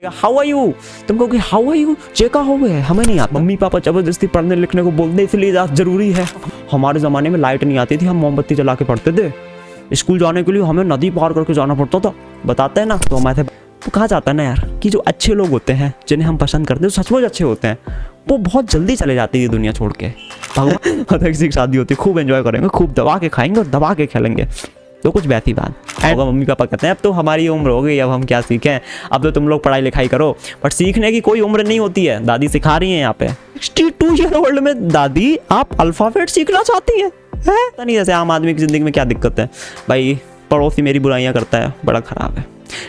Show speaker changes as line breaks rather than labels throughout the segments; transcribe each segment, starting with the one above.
How are you, तुम कहोगे how are you चेका हो गए, हमें नहीं आता। मम्मी पापा जबरदस्ती पढ़ने लिखने को बोलते इसलिए जरूरी है। हमारे ज़माने में लाइट नहीं आती थी, हम मोमबत्ती जला के पढ़ते थे। स्कूल जाने के लिए हमें नदी पार करके जाना पड़ता था, बताते हैं ना। तो हमारे तो कहा जाता है ना यार कि जो अच्छे लोग होते हैं जिन्हें हम पसंद करते हैं, सचमुच अच्छे होते हैं, वो बहुत जल्दी चले जाते हैं दुनिया छोड़ के। भगवान किसी की शादी होती है, खूब एंजॉय करेंगे, खूब दबा के खाएंगे और दबा के खेलेंगे। तो कुछ वैसी बात होगा। मम्मी पापा कहते हैं अब तो हमारी उम्र हो गई, अब हम क्या सीखें, अब तो तुम लोग पढ़ाई लिखाई करो। बट सीखने की कोई उम्र नहीं होती है, दादी सिखा रही हैं यहाँ पे। 62 ईयर ओल्ड में दादी आप अल्फ़ाबेट सीखना चाहती हैं? पता नहीं जैसे आम आदमी की ज़िंदगी में क्या दिक्कत है भाई, पड़ोसी मेरी बुराइयाँ करता है, बड़ा ख़राब है,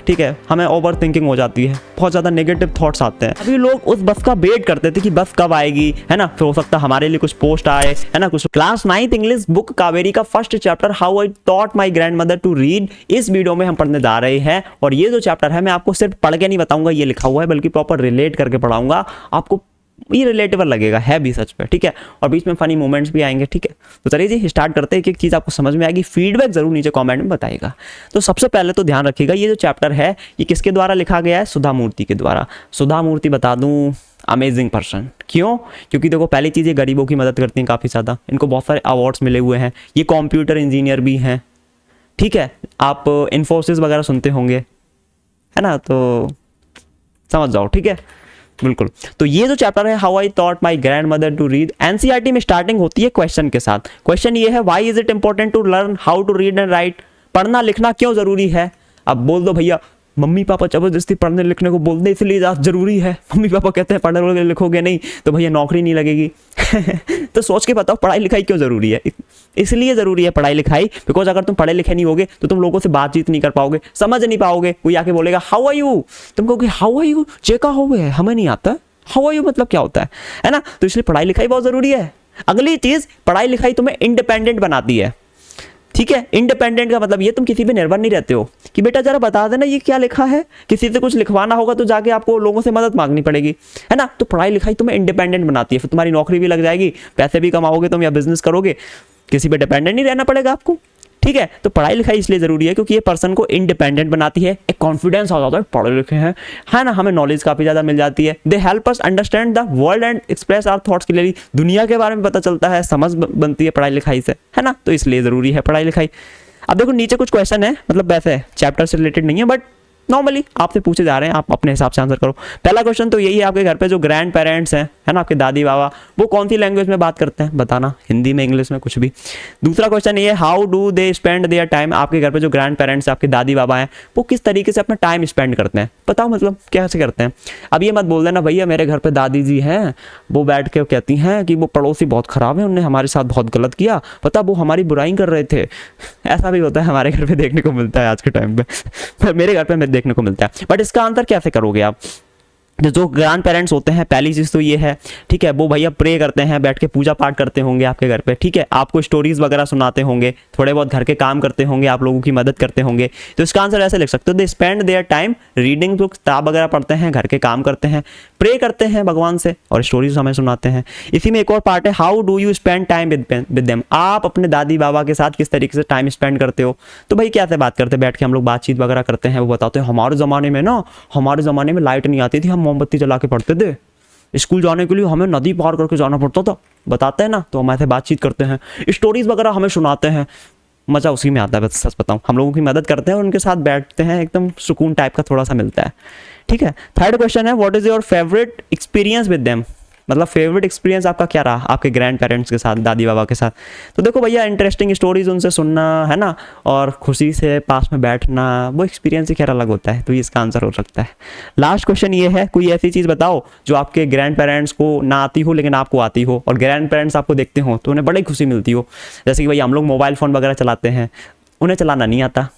ठीक है। हमें ओवर थिंकिंग हो जाती है, बहुत ज़्यादा नेगेटिव थॉट्स आते हैं। अभी लोग उस बस का वेट करते थे कि बस कब आएगी, है ना, फिर हो सकता है हमारे लिए कुछ पोस्ट आए, है ना, कुछ। Class 9th English book Kaveri का first chapter how I taught my grand mother to read, इस वीडियो में हम पढ़ने जा रहे हैं। और ये जो चैप्टर है मैं आपको सिर्फ पढ़ के नहीं बताऊंगा ये लिखा हुआ है, बल्कि प्रॉपर रिलेट करके पढ़ाऊंगा आपको। ये रिलेटेबल लगेगा, है भी सच पे, ठीक है। और बीच में फनी मोमेंट्स भी आएंगे, ठीक है। तो चलिए जी स्टार्ट करते हैं। एक एक चीज़ आपको समझ में आएगी, फीडबैक जरूर नीचे कमेंट में बताइएगा। तो सबसे पहले तो ध्यान रखिएगा, ये जो चैप्टर है ये किसके द्वारा लिखा गया है? सुधा मूर्ति के द्वारा। सुधा मूर्ति बता दूं अमेजिंग पर्सन। क्यों? क्योंकि देखो पहली चीज़ ये गरीबों की मदद करती हैं काफ़ी ज़्यादा, इनको बहुत सारे अवार्ड्स मिले हुए हैं। ये कंप्यूटर इंजीनियर भी हैं, ठीक है। आप इन्फोसिस वगैरह सुनते होंगे, है ना, तो समझ जाओ, ठीक है, बिल्कुल। तो ये जो चैप्टर है how I taught my grand mother to read, NCERT में स्टार्टिंग होती है क्वेश्चन के साथ। क्वेश्चन ये है why is it important to learn how to read and write, पढ़ना लिखना क्यों जरूरी है? अब बोल दो भैया मम्मी पापा जबरदस्ती पढ़ने लिखने को बोलते इसलिए जरूरी है। मम्मी पापा कहते हैं पढ़ोगे लिखोगे नहीं तो भैया नौकरी नहीं लगेगी। तो सोच के बताओ पढ़ाई लिखाई क्यों जरूरी है? इसलिए जरूरी है पढ़ाई लिखाई बिकॉज अगर तुम पढ़े लिखे नहीं होगे तो तुम लोगों से बातचीत नहीं कर पाओगे, समझ नहीं पाओगे। कोई आके बोलेगा हाउ आर यू, तुम कहोगे हाउ आर यू चेका हो गए, हमें नहीं आता। हाउ आर यू मतलब क्या होता है ना। तो इसलिए पढ़ाई लिखाई बहुत जरूरी है। अगली चीज, पढ़ाई लिखाई तुम्हें इंडिपेंडेंट बनाती है, ठीक है। इंडिपेंडेंट का मतलब ये तुम किसी पे निर्भर नहीं रहते हो कि बेटा जरा बता देना ये क्या लिखा है, किसी से कुछ लिखवाना होगा तो जाके आपको लोगों से मदद मांगनी पड़ेगी, है ना। तो पढ़ाई लिखाई तुम्हें इंडिपेंडेंट बनाती है, फिर तुम्हारी नौकरी भी लग जाएगी, पैसे भी कमाओगे तुम या बिजनेस करोगे, किसी पे डिपेंडेंट नहीं रहना पड़ेगा आपको, ठीक है। तो पढ़ाई लिखाई इसलिए जरूरी है क्योंकि ये पर्सन को इंडिपेंडेंट बनाती है, एक कॉन्फिडेंस आ जाता है पढ़े लिखे हैं, है ना। हमें नॉलेज काफी ज्यादा मिल जाती है। They help us understand the world and express our thoughts clearly, दुनिया के बारे में पता चलता है, समझ बनती है पढ़ाई लिखाई से, है ना। तो इसलिए जरूरी है पढ़ाई लिखाई। अब देखो नीचे कुछ क्वेश्चन है, मतलब वैसे चैप्टर से रिलेटेड नहीं है बट नॉर्मली आपसे पूछे जा रहे हैं, आप अपने हिसाब से आंसर करो। पहला क्वेश्चन तो यही है, आपके घर पे जो ग्रैंड पेरेंट्स हैं, है ना, आपके दादी बाबा, वो कौन सी लैंग्वेज में बात करते हैं? बताना, हिंदी में, इंग्लिश में, कुछ भी। दूसरा क्वेश्चन ये है how do they spend their time, आपके घर पे जो ग्रैंड पेरेंट्स हैं, आपके दादी बाबा हैं, वो किस तरीके से अपना टाइम स्पेंड करते हैं? बताओ मतलब कैसे करते हैं। अब ये मत बोल देना भैया मेरे घर पे दादी जी हैं, वो बैठ के कहती हैं कि वो पड़ोसी बहुत खराब है, उन्होंने हमारे साथ बहुत गलत किया, पता वो हमारी बुराई कर रहे थे। ऐसा भी होता है, हमारे घर पे देखने को मिलता है आज के टाइम पे, मेरे घर पे देखने को मिलता है। बट इसका आंसर कैसे करोगे आप? जो ग्रैंड पेरेंट्स होते हैं, पहली चीज़ तो ये है, ठीक है, वो भैया प्रे करते हैं, बैठ के पूजा पाठ करते होंगे आपके घर पे, ठीक है, आपको स्टोरीज वगैरह सुनाते होंगे, थोड़े बहुत घर के काम करते होंगे, आप लोगों की मदद करते होंगे। तो इसका आंसर ऐसे लिख सकते हो, they spend their time reading book, किताब वगैरह पढ़ते हैं, घर के काम करते हैं, प्रे करते हैं भगवान से और स्टोरीज हमें सुनाते हैं। इसी में एक और पार्ट है how do you spend time with them, आप अपने दादी बाबा के साथ किस तरीके से टाइम स्पेंड करते हो? तो भाई क्या से बात करते हैं, बैठ के हम लोग बातचीत वगैरह करते हैं, वो बताते हैं हमारे ज़माने में लाइट नहीं आती थी, हम मोमबत्ती जला के पढ़ते थे, स्कूल जाने के लिए हमें नदी पार करके जाना पड़ता था, बताते हैं ना। तो हमारे से बातचीत करते हैं, स्टोरीज वगैरह हमें सुनाते हैं, मज़ा उसी में आता है। बस सच बताऊं, हम लोगों की मदद करते हैं और उनके साथ बैठते हैं, एकदम सुकून टाइप का थोड़ा सा मिलता है, ठीक है। थर्ड क्वेश्चन है what is your favourite experience with them, मतलब फेवरेट एक्सपीरियंस आपका क्या रहा आपके ग्रैंड पेरेंट्स के साथ, दादी बाबा के साथ? तो देखो भैया इंटरेस्टिंग स्टोरीज उनसे सुनना, है ना, और खुशी से पास में बैठना, वो एक्सपीरियंस ही खैर अलग होता है। तो ये इसका आंसर हो सकता है। लास्ट क्वेश्चन ये है कोई ऐसी चीज़ बताओ जो आपके ग्रैंड पेरेंट्स को ना आती हो लेकिन आपको आती हो, और ग्रैंड पेरेंट्स आपको देखते हो तो उन्हें बड़ी खुशी मिलती हो। जैसे कि भाई हम लोग मोबाइल फ़ोन वगैरह चलाते हैं, उन्हें चलाना नहीं आता,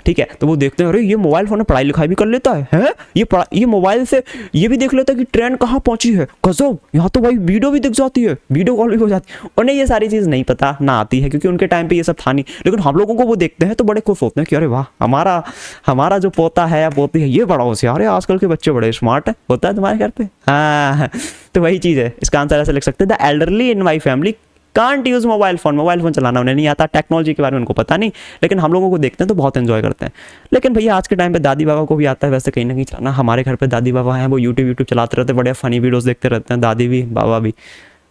ठीक है, तो वो देखते हैं अरे ये मोबाइल फोन में पढ़ाई लिखाई भी कर लेता है? ये मोबाइल से ये भी देख लेता है कि ट्रेन कहाँ पहुंची है, गजब, यहाँ तो भाई वीडियो भी दिख जाती है, वीडियो कॉल भी हो जाती है। उन्हें ये सारी चीज़ नहीं पता, ना आती है, क्योंकि उनके टाइम पे ये सब था नहीं। लेकिन हम लोगों को वो देखते हैं तो बड़े खुश होते हैं कि अरे वाह हमारा जो पोता है या पोती है ये बड़ा होशियार है, आजकल के बच्चे बड़े स्मार्ट है। होता है तुम्हारे घर पे? हाँ, तो वही चीज़ है। इसका आंसर ऐसे लिख सकते हैं the elderly in my family can't use mobile phone चलाना उन्हें नहीं आता, टेक्नोलॉजी के बारे में उनको पता नहीं, लेकिन हम लोगों को देखते हैं तो बहुत एंजॉय करते हैं। लेकिन भैया आज के टाइम पे दादी बाबा को भी आता है वैसे कहीं ना कहीं चलाना। हमारे घर पे दादी बाबा हैं, वो यूट्यूब चलाते रहते हैं, बड़े फनी वीडियोस देखते रहते हैं, दादी भी बाबा भी,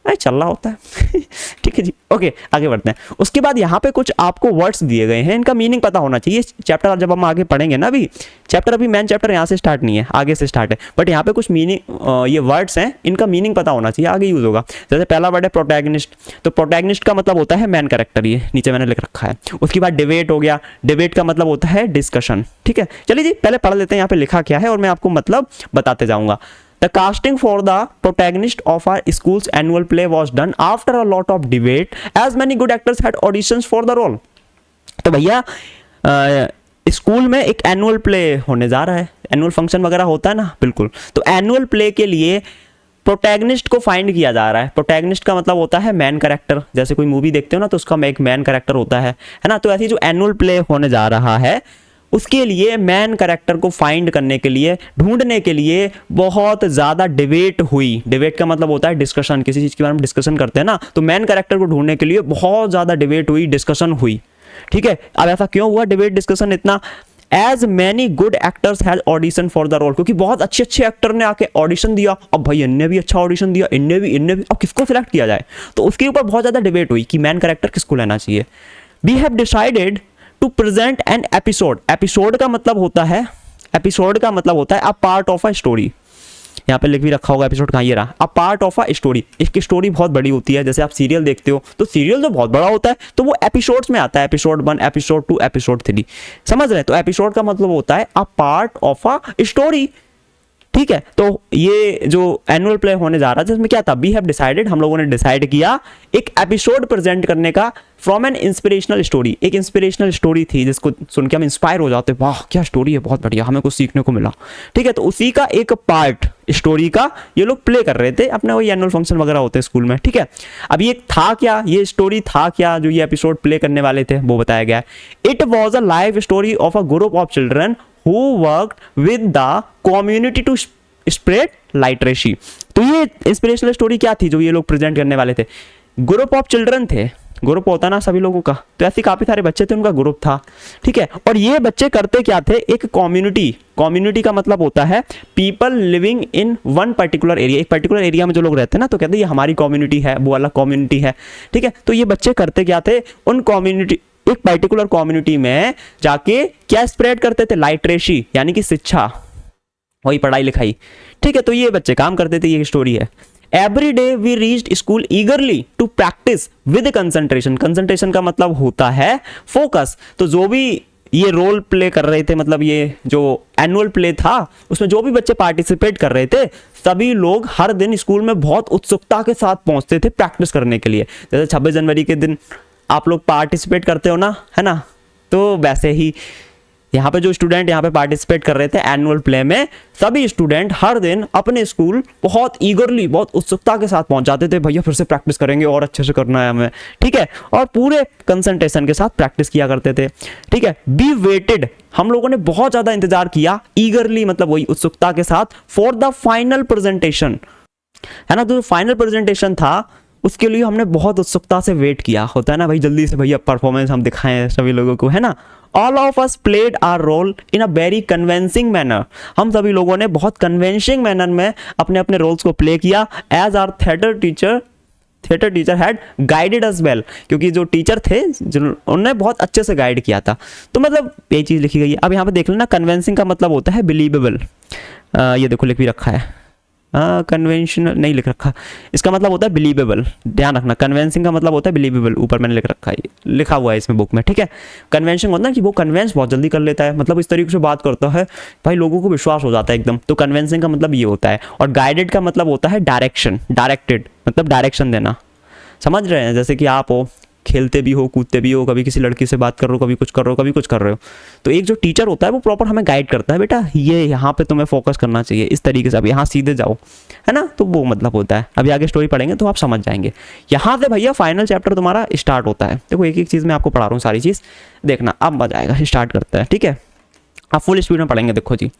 नहीं चल रहा होता है। ठीक है जी, ओके आगे बढ़ते हैं। उसके बाद यहाँ पे कुछ आपको वर्ड्स दिए गए हैं, इनका मीनिंग पता होना चाहिए। चैप्टर जब हम आगे पढ़ेंगे ना, अभी चैप्टर अभी मेन चैप्टर यहाँ से स्टार्ट नहीं है, आगे से स्टार्ट है, बट यहाँ पे कुछ मीनिंग ये वर्ड्स हैं, इनका मीनिंग पता होना चाहिए, आगे यूज होगा। जैसे पहला वर्ड है प्रोटैगनिस्ट, तो प्रोटैगनिस्ट का मतलब होता है मैन कैरेक्टर, ये नीचे मैंने लिख रखा है। उसके बाद डिबेट हो गया, डिबेट का मतलब होता है डिस्कशन। ठीक है, चलिए जी पहले पढ़ लेते हैं यहाँ पे लिखा क्या है और मैं आपको मतलब बताते जाऊंगा। The casting for the protagonist of our school's annual play was done after a lot of debate, as many good actors had auditions for the role. तो भैया स्कूल में एक एनुअल प्ले होने जा रहा है, एनुअल फंक्शन वगैरह होता है ना, बिल्कुल। तो एनुअल प्ले के लिए प्रोटैगनिस्ट को फाइंड किया जा रहा है। प्रोटैगनिस्ट का मतलब होता है मैन कैरेक्टर, जैसे कोई मूवी देखते हो ना तो उसका एक मैन कैरेक्टर होता है ना। तो ऐसी जो एनुअल प्ले होने जा रहा है उसके लिए मैन कैरेक्टर को फाइंड करने के लिए, ढूंढने के लिए बहुत ज़्यादा डिबेट हुई। डिबेट का मतलब होता है डिस्कशन, किसी चीज़ के बारे में डिस्कशन करते हैं ना, तो मैन कैरेक्टर को ढूंढने के लिए बहुत ज़्यादा डिबेट हुई, डिस्कशन हुई। ठीक है, अब ऐसा क्यों हुआ डिबेट डिस्कशन इतना? As many good actors has audition for the role, क्योंकि बहुत अच्छे अच्छे एक्टर ने आके ऑडिशन दिया। अब भाई इनने भी अच्छा ऑडिशन दिया, इनने भी, अब किसको सिलेक्ट किया जाए? तो उसके ऊपर बहुत ज़्यादा डिबेट हुई कि मैन कैरेक्टर किसको लेना चाहिए। We have decided to present an episode, episode का मतलब होता है a part of a story. यहाँ पे लिख भी रखा होगा एपिसोड कहाँ, ये रहा, अ पार्ट ऑफ अ स्टोरी। इसकी स्टोरी बहुत बड़ी होती है, जैसे आप सीरियल देखते हो तो सीरियल तो बहुत बड़ा होता है, तो वो एपिसोड्स में आता है, एपिसोड 1, एपिसोड 2, एपिसोड 3, समझ रहे हैं? तो एपिसोड का मतलब होता है a part of a story. ठीक है, तो ये जो एनुअल प्ले होने जा रहा है जिसमें क्या था, वी हैव डिसाइडेड, हम लोगों ने डिसाइड किया एक एपिसोड प्रेजेंट करने का फ्रॉम एन इंस्पिरेशनल स्टोरी। एक इंस्पिरेशनल स्टोरी थी जिसको सुन के हम इंस्पायर हो जाते, वाह क्या स्टोरी है, बहुत बढ़िया, हमें कुछ सीखने को मिला। ठीक है, तो उसी का एक पार्ट स्टोरी का ये लोग प्ले कर रहे थे अपने, वही एनुअल फंक्शन वगैरह होते हैं स्कूल में। ठीक है, अब ये था क्या, ये स्टोरी था क्या जो ये एपिसोड प्ले करने वाले थे, वो बताया गया है। It was a live story of a group of children who worked with the community to spread literacy। तो ये इंस्पिरेशनल स्टोरी क्या थी जो ये लोग प्रेजेंट करने वाले थे? ग्रुप ऑफ चिल्ड्रन थे, ग्रुप होता ना सभी लोगों का, तो ऐसे काफी सारे बच्चे थे, उनका ग्रुप था। ठीक है, और ये बच्चे करते क्या थे, एक कम्युनिटी का मतलब होता है people living in one particular area. एक पर्टिकुलर एरिया में जो लोग रहते हैं ना, तो कहते हैं ये हमारी कम्युनिटी है, वो अलग कम्युनिटी है। ठीक है, तो ये बच्चे करते क्या थे, उन कम्युनिटी, एक पर्टिकुलर कम्युनिटी में जाके क्या स्प्रेड करते थे, लिटरेसी यानी कि शिक्षा, वही पढ़ाई लिखाई। ठीक है, तो ये बच्चे काम करते थे, ये स्टोरी है। Every day we reached school eagerly to practise with concentration. Concentration का मतलब होता है फोकस। तो जो भी ये रोल प्ले कर रहे थे, मतलब ये जो एनुअल प्ले था उसमें जो भी बच्चे पार्टिसिपेट कर रहे थे, सभी लोग हर दिन स्कूल में बहुत उत्सुकता के साथ पहुंचते थे प्रैक्टिस करने के लिए। जैसे 26 जनवरी के दिन आप लोग पार्टिसिपेट करते हो ना, है ना, तो वैसे ही यहाँ पे जो स्टूडेंट यहाँ पे पार्टिसिपेट कर रहे थे एनुअल प्ले में, सभी स्टूडेंट हर दिन अपने स्कूल बहुत ईगरली, बहुत उत्सुकता के साथ पहुंच जाते थे, भैया फिर से प्रैक्टिस करेंगे और अच्छे से करना है हमें। ठीक है, और पूरे कंसंट्रेशन के साथ प्रैक्टिस किया करते थे। ठीक है, बी वेटेड, हम लोगों ने बहुत ज्यादा इंतजार किया, ईगरली मतलब वही उत्सुकता के साथ, फॉर द फाइनल प्रेजेंटेशन, है ना। तो फाइनल प्रेजेंटेशन था उसके लिए हमने बहुत उत्सुकता से वेट किया, होता है ना भाई, जल्दी से भैया परफॉर्मेंस हम दिखाएं सभी लोगों को, है ना। All of us played our role in a very convincing manner, हम सभी लोगों ने बहुत कन्विंसिंग मैनर में अपने अपने रोल्स को प्ले किया। As our theatre teacher had guided us well, क्योंकि जो टीचर थे उन्होंने बहुत अच्छे से गाइड किया था। तो मतलब ये चीज़ लिखी गई है। अब यहाँ पे देख लेना, कन्विंसिंग का मतलब होता है बिलीवेबल। ये देखो लिख भी रखा है, कन्वेंशनल नहीं लिख रखा, इसका मतलब होता है बिलीवेबल, ध्यान रखना। कन्वेंसिंग का मतलब होता है बिलीवेबल, ऊपर मैंने लिख रखा है, लिखा हुआ है इसमें बुक में। ठीक है, कन्वेंशन होता है कि वो कन्वेंस बहुत जल्दी कर लेता है, मतलब इस तरीके से बात करता है भाई लोगों को विश्वास हो जाता है एकदम। तो कन्वेंसिंग का मतलब ये होता है। और गाइडेड का मतलब होता है डायरेक्शन, डायरेक्टेड मतलब डायरेक्शन देना, समझ रहे हैं। जैसे कि आप हो, खेलते भी हो, कूदते भी हो, कभी किसी लड़की से बात कर रहे हो, कभी कुछ कर रहे हो, कभी कुछ कर रहे हो, तो एक जो टीचर होता है वो प्रॉपर हमें गाइड करता है, बेटा ये यहाँ पे तुम्हें फोकस करना चाहिए, इस तरीके से अब यहाँ सीधे जाओ, है ना। तो वो मतलब होता है। अभी आगे स्टोरी पढ़ेंगे तो आप समझ जाएंगे। यहाँ से भैया फाइनल चैप्टर तुम्हारा स्टार्ट होता है। देखो एक एक चीज़ मैं आपको पढ़ा रहा हूँ, सारी चीज़ देखना, अब मजा आएगा। स्टार्ट करता है, ठीक है, आप फुल स्पीड में पढ़ेंगे। देखो जी,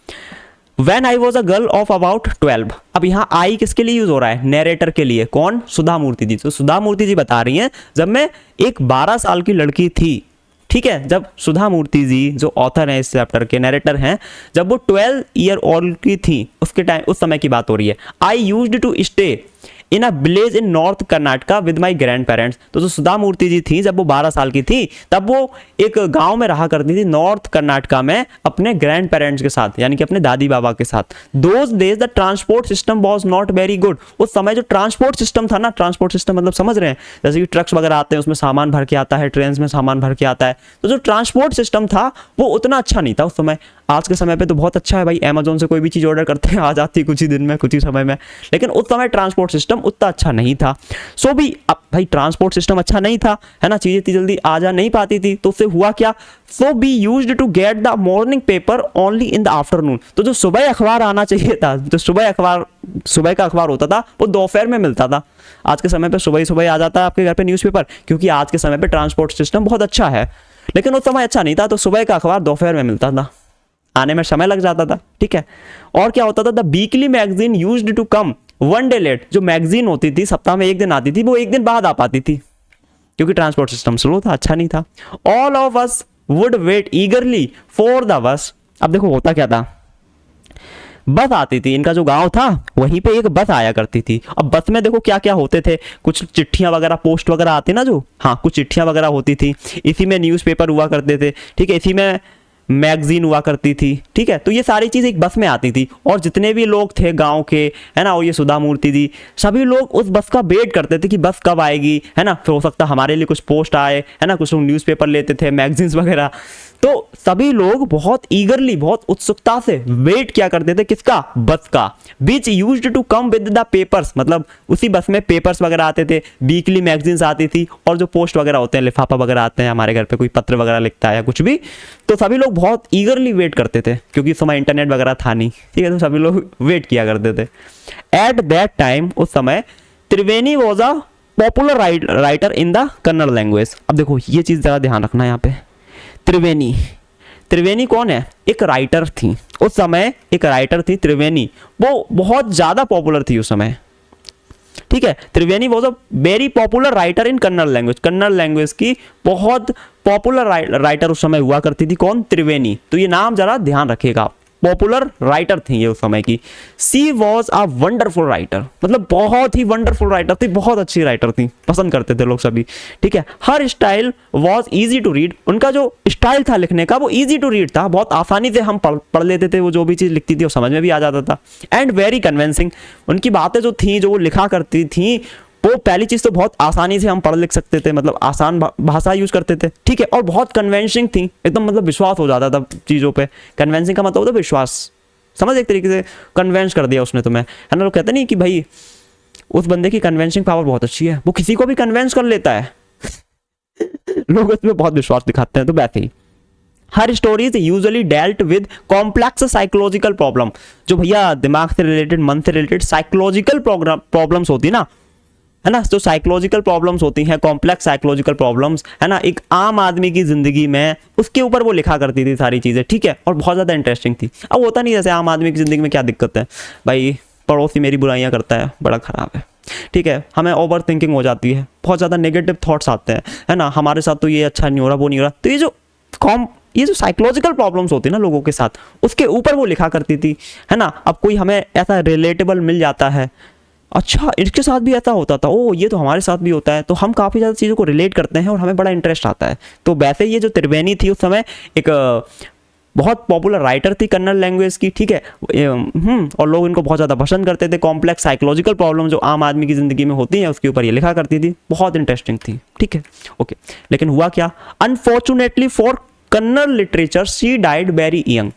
When I was a girl of about 12। अब यहाँ आई किसके लिए यूज हो रहा है? नैरेटर के लिए। कौन? सुधा मूर्ति जी। तो सुधा मूर्ति जी बता रही हैं जब मैं एक 12 साल की लड़की थी, ठीक है, जब सुधा मूर्ति जी जो ऑथर हैं इस चैप्टर के, नैरेटर हैं, जब वो 12 ईयर ओल्ड की थी उसके टाइम, उस समय की बात हो रही है। I used to stay in a village in north Karnataka with my grand parents. तो जो सुधा मूर्ति जी थी जब वो 12 साल की थी तब वो एक गांव में रहा करती थी नॉर्थ कर्नाटका में अपने ग्रैंड पेरेंट्स के साथ, यानी कि अपने दादी बाबा के साथ। Those days the transport system was not very good. उस समय जो ट्रांसपोर्ट सिस्टम था ना, ट्रांसपोर्ट सिस्टम मतलब समझ रहे हैं, जैसे कि ट्रक्स वगैरह आते हैं उसमें सामान भर के आता है, ट्रेन में सामान भर के आता है, तो जो ट्रांसपोर्ट सिस्टम था वो उतना अच्छा नहीं था उस समय। आज के समय पे तो बहुत अच्छा है भाई, अमेजोन से कोई भी चीज़ ऑर्डर करते हैं आ जाती है कुछ ही दिन में, कुछ ही समय में, लेकिन उस समय ट्रांसपोर्ट सिस्टम उतना अच्छा नहीं था। सो भी अब भाई ट्रांसपोर्ट सिस्टम अच्छा नहीं था, है ना, चीज़ें इतनी जल्दी आ जा नहीं पाती थी, तो उससे हुआ क्या? So we used to get the morning paper only in the afternoon. तो जो सुबह अखबार आना चाहिए था, जो सुबह का अखबार होता था वो दोपहर में मिलता था। आज के समय पे सुबह ही सुबह आ जाता है आपके घर पे न्यूज़पेपर, क्योंकि आज के समय पे ट्रांसपोर्ट सिस्टम बहुत अच्छा है, लेकिन उस समय अच्छा नहीं था, तो सुबह का अखबार दोपहर में मिलता था, आने में समय लग जाता था, ठीक है। और क्या होता था? The weekly magazine used to come one day late. जो मैगजीन होती थी सप्ताह में एक दिन आती थी, वो एक दिन बाद आ पाती थी, क्योंकि ट्रांसपोर्ट सिस्टम स्लो था, अच्छा नहीं था। All of us would wait eagerly for the bus. अब देखो होता क्या था, बस आती थी, इनका जो गांव था वहीं पे एक बस आया करती थी। अब बस में देखो क्या क्या होते थे, कुछ चिट्ठियां वगैरह, पोस्ट वगैरह आती ना जो, हाँ कुछ चिट्ठियां वगैरह होती थी, इसी में न्यूज़पेपर हुआ करते थे, ठीक है, इसी में मैगजीन हुआ करती थी, ठीक है। तो ये सारी चीज़ एक बस में आती थी, और जितने भी लोग थे गांव के, है ना, और ये सुधा मूर्ति जी, सभी लोग उस बस का वेट करते थे कि बस कब आएगी, है ना, फिर हो सकता हमारे लिए कुछ पोस्ट आए, है ना, कुछ लोग न्यूज़पेपर लेते थे, मैगजीन्स वगैरह। तो सभी लोग बहुत ईगरली, बहुत उत्सुकता से वेट किया करते थे, किसका? बस का। Which used to come with the papers, मतलब उसी बस में पेपर्स वगैरह आते थे, वीकली मैगजीन्स आती थी, और जो पोस्ट वगैरह होते हैं, लिफाफा वगैरह आते हैं हमारे घर पे, कोई पत्र वगैरह लिखता है या कुछ भी, तो सभी लोग बहुत ईगरली वेट करते थे, क्योंकि उस समय इंटरनेट वगैरह था नहीं, ठीक है, तो सभी लोग वेट किया करते थे। एट दैट टाइम, उस समय, Triveni was a popular writer in the Kannada language. अब देखो ये चीज़ ज़रा ध्यान रखना यहाँ पे, त्रिवेणी कौन है? एक राइटर थी उस समय, एक राइटर थी त्रिवेणी, वो बहुत ज्यादा पॉपुलर थी उस समय, ठीक है। Triveni was a very popular writer in Kannada language. Kannada language की बहुत पॉपुलर राइटर उस समय हुआ करती थी। कौन? त्रिवेणी। तो ये नाम जरा ध्यान रखिएगा, पॉपुलर राइटर थी ये उस समय की। सी वॉज अ वंडरफुल राइटर, मतलब बहुत ही वंडरफुल राइटर थी, बहुत अच्छी राइटर थी, पसंद करते थे लोग सभी, ठीक है। Her style was easy to read, उनका जो स्टाइल था लिखने का वो इजी टू रीड था, बहुत आसानी से हम पढ़ लेते थे, वो जो भी चीज़ लिखती थी वो समझ में भी आ जाता था। एंड वेरी कन्विंसिंग, उनकी बातें जो थी, जो वो लिखा करती थी, वो पहली चीज़ तो बहुत आसानी से हम पढ़ लिख सकते थे, मतलब आसान भाषा यूज करते थे, ठीक है, और बहुत कन्वेंसिंग थी, एकदम मतलब विश्वास हो जाता था चीज़ों पे। कन्वेंसिंग का मतलब होता है विश्वास, समझ, एक तरीके से कन्वेंस कर दिया उसने तुम्हें, है ना। लोग कहते नहीं कि भाई उस बंदे की कन्वेंसिंग पावर बहुत अच्छी है, वो किसी को भी कन्वेंस कर लेता है लोग उसमें बहुत विश्वास दिखाते हैं। तो वैसे ही her stories usually dealt with complex psychological problem, जो भैया दिमाग से रिलेटेड, मन से रिलेटेड साइकोलॉजिकल प्रॉब्लम्स होती है ना, है ना, जो साइकोलॉजिकल प्रॉब्लम्स होती हैं, कॉम्प्लेक्स साइकोलॉजिकल प्रॉब्लम्स, है ना, एक आम आदमी की जिंदगी में, उसके ऊपर वो लिखा करती थी सारी चीज़ें, ठीक है, और बहुत ज़्यादा इंटरेस्टिंग थी। अब होता नहीं जैसे आम आदमी की ज़िंदगी में क्या दिक्कत है, भाई पड़ोसी मेरी बुराइयां करता है, बड़ा ख़राब है, ठीक है, हमें ओवर थिंकिंग हो जाती है, बहुत ज़्यादा नेगेटिव थॉट्स आते हैं, है ना, हमारे साथ तो ये अच्छा नहीं हो रहा, वो नहीं हो रहा। तो ये जो साइकोलॉजिकल प्रॉब्लम्स होती है ना लोगों के साथ, उसके ऊपर वो लिखा करती थी, है ना। अब कोई हमें ऐसा रिलेटेबल मिल जाता है, अच्छा इसके साथ भी ऐसा होता था, ओ ये तो हमारे साथ भी होता है, तो हम काफ़ी ज़्यादा चीज़ों को रिलेट करते हैं और हमें बड़ा इंटरेस्ट आता है। तो वैसे ये जो त्रिवेणी थी उस समय एक बहुत पॉपुलर राइटर थी कन्नड़ लैंग्वेज की, ठीक है, और लोग इनको बहुत ज़्यादा पसंद करते थे। कॉम्प्लेक्स साइकोलॉजिकल प्रॉब्लम जो आम आदमी की ज़िंदगी में होती हैं उसके ऊपर ये लिखा करती थी, बहुत इंटरेस्टिंग थी, ठीक है, ओके। लेकिन हुआ क्या, unfortunately for Kannada literature she died very young.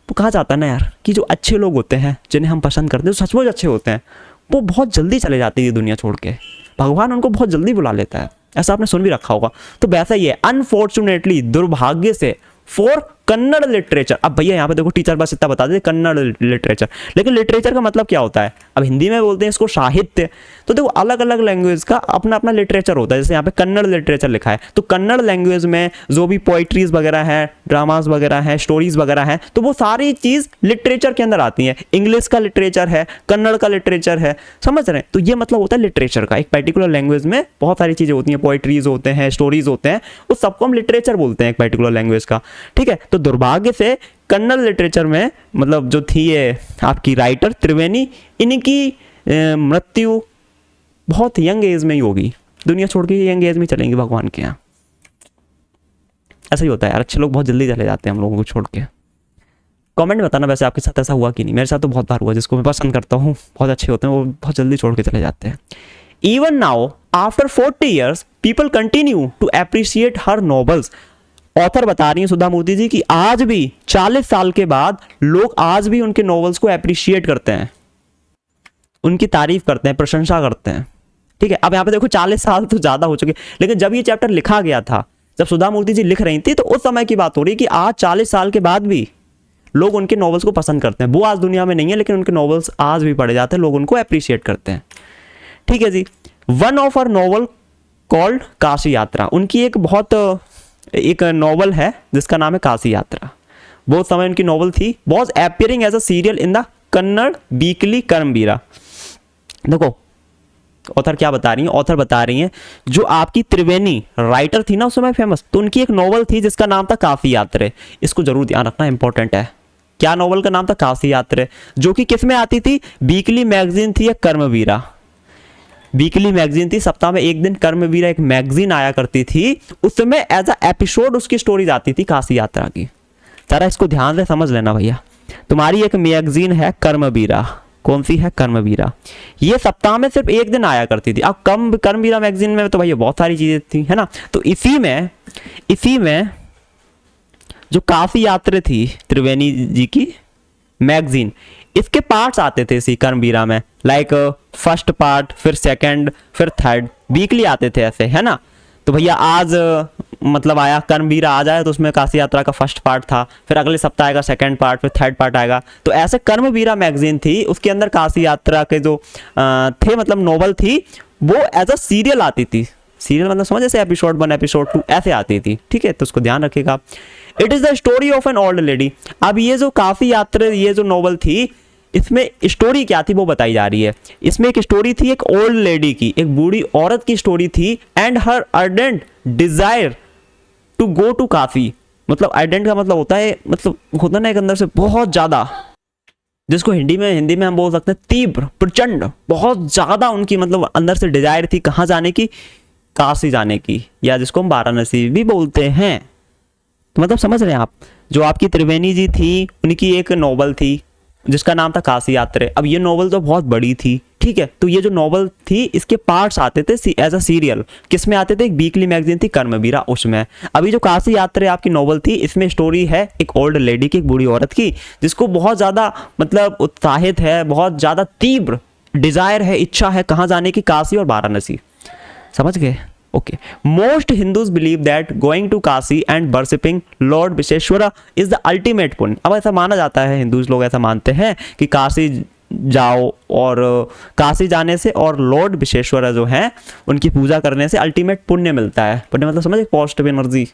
तो कहा जाता है ना यार कि जो अच्छे लोग होते हैं, जिन्हें हम पसंद करते हैं, जो सचमुच अच्छे होते हैं, वो बहुत जल्दी चले जाते हैं दुनिया छोड़ के, भगवान उनको बहुत जल्दी बुला लेता है, ऐसा आपने सुन भी रखा होगा। तो वैसा ही है, अनफॉर्चुनेटली, दुर्भाग्य से, फॉर कन्नड़ लिटरेचर। अब भैया यहाँ पे देखो टीचर बस इतना बता देते कन्नड़ लिटरेचर, लेकिन लिटरेचर का मतलब क्या होता है? अब हिंदी में बोलते हैं इसको साहित्य, तो देखो अलग अलग लैंग्वेज का अपना अपना लिटरेचर होता है। जैसे यहाँ पे कन्नड़ लिटरेचर लिखा है, तो कन्नड़ लैंग्वेज में जो भी पोइट्रीज वगैरह है, ड्रामाज वगैरह है, स्टोरीज वगैरह है, तो वो सारी चीज लिटरेचर के अंदर आती है। इंग्लिश का लिटरेचर है, कन्नड़ का लिटरेचर है, समझ रहे हैं? तो ये मतलब होता है लिटरेचर का। एक पर्टिकुलर लैंग्वेज में बहुत सारी चीजें होती हैं, पोइट्रीज होते हैं, स्टोरीज होते हैं, उस सबको हम लिटरेचर बोलते हैं एक पर्टिकुलर लैंग्वेज का, ठीक है। तो दुर्भाग्य से कन्नड़ लिटरेचर में मतलब जो थी ये आपकी राइटर त्रिवेणी, इनकी मृत्यु बहुत यंग एज में ही होगी, दुनिया छोड़ के यंग एज में चलेंगे भगवान के यहाँ। ऐसा ही होता है यार, अच्छे लोग बहुत जल्दी चले जाते हैं हम लोगों को छोड़ के। कमेंट में बताना वैसे आपके साथ ऐसा हुआ कि नहीं। मेरे साथ तो बहुत बार हुआ, जिसको मैं पसंद करता हूँ, बहुत अच्छे होते हैं, वो बहुत जल्दी छोड़ के चले जाते हैं। Even now after 40 years people continue to appreciate her novels. Author बता रही हैं सुधा मूर्ति जी कि आज भी 40 साल के बाद लोग आज भी उनके नॉवेल्स को एप्रिशिएट करते हैं, उनकी तारीफ करते हैं, प्रशंसा करते हैं, ठीक है। अब यहाँ पे देखो 40 साल तो ज्यादा हो चुके, लेकिन जब ये चैप्टर लिखा गया था, जब सुधा मूर्ति जी लिख रही थी, तो उस समय की बात हो रही है कि आज 40 साल के बाद भी लोग उनके नॉवेल्स को पसंद करते हैं। वो आज दुनिया में नहीं है, लेकिन उनके नॉवेल्स आज भी पढ़े जाते हैं, लोग उनको अप्रिशिएट करते हैं, ठीक है जी। One of our novel called Kashi Yatra, उनकी एक नॉवल है जिसका नाम है काशी यात्रा। बहुत समय उनकी नॉवल थी, was appearing as a serial in the Kannada weekly Karmaveera. देखो ऑथर क्या बता रही हैं, ऑथर बता रही हैं जो आपकी त्रिवेणी राइटर थी ना उस समय फेमस, तो उनकी एक नॉवल थी जिसका नाम था काशी यात्रा। इसको जरूर ध्यान रखना, इंपॉर्टेंट है। क्या नॉवल का नाम था? काशी यात्रा, जो कि किस में आती थी? वीकली मैगजीन थी, एक कर्मवीरा वीकली मैगजीन थी, सप्ताह में एक दिन कर्मवीरा एक मैगजीन आया करती थी, उस समय एज अ एपिसोड उसकी स्टोरीज आती थी काशी यात्रा की। जरा इसको ध्यान से समझ लेना भैया, तुम्हारी एक मैगजीन है कर्मवीरा, कौन सी है? कर्मवीरा। ये सप्ताह में सिर्फ एक दिन आया करती थी। अब कर्मवीरा मैगजीन में तो भैया बहुत सारी चीजें थी, है ना। तो इसी में जो काशी यात्रा थी त्रिवेणी जी की मैगजीन, इसके पार्ट्स आते थे इसी कर्मवीरा में, लाइक फर्स्ट पार्ट, फिर सेकंड, फिर थर्ड, वीकली आते थे ऐसे, है ना। तो भैया आज मतलब आया कर्मवीरा, आ जाए तो उसमें काशी यात्रा का फर्स्ट पार्ट था, फिर अगले सप्ताह आएगा सेकंड पार्ट, फिर थर्ड पार्ट आएगा। तो ऐसे कर्मवीरा मैगजीन थी, उसके अंदर काशी यात्रा के जो थे मतलब नॉवल थी, वो एज अ सीरियल आती थी। सीरियल मतलब समझ, जैसे एपिसोड 1 एपिसोड 2 ऐसे आती थी, ठीक है। तो उसको ध्यान रखिएगा। It is the story of an old lady. अब ये जो काशी यात्रा, ये जो नॉवल थी, इसमें स्टोरी क्या थी वो बताई जा रही है। इसमें एक स्टोरी थी एक ओल्ड लेडी की, एक बूढ़ी औरत की स्टोरी थी, and her ardent desire to go to Kashi. मतलब अर्डेंट का मतलब होता है, मतलब होता ना एक अंदर से बहुत ज्यादा, जिसको हिंदी में हम बोल सकते हैं तीव्र, प्रचंड, बहुत ज्यादा उनकी मतलब अंदर से डिजायर थी कहाँ जाने की? काशी जाने की, या जिसको हम वाराणसी भी बोलते हैं। तो मतलब समझ रहे हैं आप, जो आपकी त्रिवेणी जी थी, उनकी एक नॉवल थी जिसका नाम था काशी यात्रा। अब ये नॉवल तो बहुत बड़ी थी, ठीक है। तो ये जो नॉवल थी, इसके पार्ट्स आते थे एज अ सीरियल, किस में आते थे? एक वीकली मैगजीन थी कर्मवीरा, उसमें। अभी जो काशी यात्रा आपकी नॉवल थी, इसमें स्टोरी है एक ओल्ड लेडी की, एक बूढ़ी औरत की, जिसको बहुत ज्यादा मतलब उत्साहित है, बहुत ज्यादा तीव्र डिजायर है, इच्छा है कहाँ जाने की? काशी और वाराणसी। समझ गए? Okay. Most Hindus believe that going to Kashi and worshipping lord Vishweshwara is the ultimate punya. अब ऐसा माना जाता है, हिंदूज लोग ऐसा मानते हैं कि काशी जाओ, और काशी जाने से और लॉर्ड विश्वेश्वरा जो है उनकी पूजा करने से अल्टीमेट पुण्य मिलता है। पुण्य मतलब समझ, पॉजिटिव एनर्जी,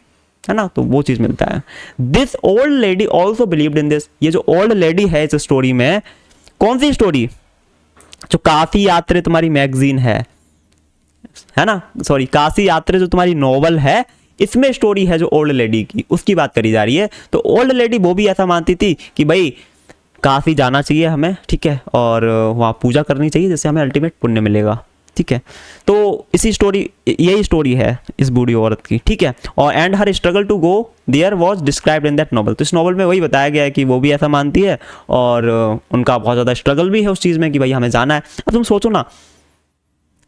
है ना, तो वो चीज मिलता है। This old lady also believed in this. ये जो ओल्ड लेडी है इस स्टोरी में, कौन सी स्टोरी? जो काशी यात्रा तुम्हारी मैगजीन है ना, सॉरी काशी यात्रा जो तुम्हारी नॉवल है, इसमें स्टोरी है जो ओल्ड लेडी की, उसकी बात करी जा रही है। तो ओल्ड लेडी वो भी ऐसा मानती थी कि भाई काशी जाना चाहिए हमें, ठीक है, और वहाँ पूजा करनी चाहिए जिससे हमें अल्टीमेट पुण्य मिलेगा, ठीक है। तो इसी स्टोरी, यही स्टोरी है इस बूढ़ी औरत की, ठीक है। और and her struggle to go there was described in that novel. तो इस नॉवल में वही बताया गया है कि वो भी ऐसा मानती है, और उनका बहुत ज़्यादा स्ट्रगल भी है उस चीज़ में कि भाई हमें जाना है। अब तुम सोचो ना,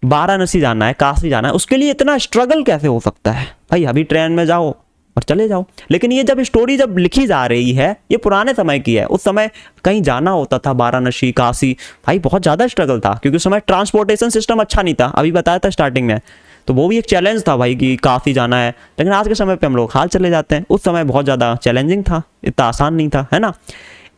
वाराणसी जाना है, काशी जाना है, उसके लिए इतना स्ट्रगल कैसे हो सकता है? भाई अभी ट्रेन में जाओ और चले जाओ। लेकिन ये जब स्टोरी जब लिखी जा रही है, ये पुराने समय की है, उस समय कहीं जाना होता था वाराणसी, काशी, भाई बहुत ज़्यादा स्ट्रगल था, क्योंकि उस समय ट्रांसपोर्टेशन सिस्टम अच्छा नहीं था। अभी बताया था स्टार्टिंग में, तो वो भी एक चैलेंज था भाई कि काफ़ी जाना है, लेकिन आज के समय पे हम लोग हाल चले जाते हैं, उस समय बहुत ज़्यादा चैलेंजिंग था, इतना आसान नहीं था, है ना।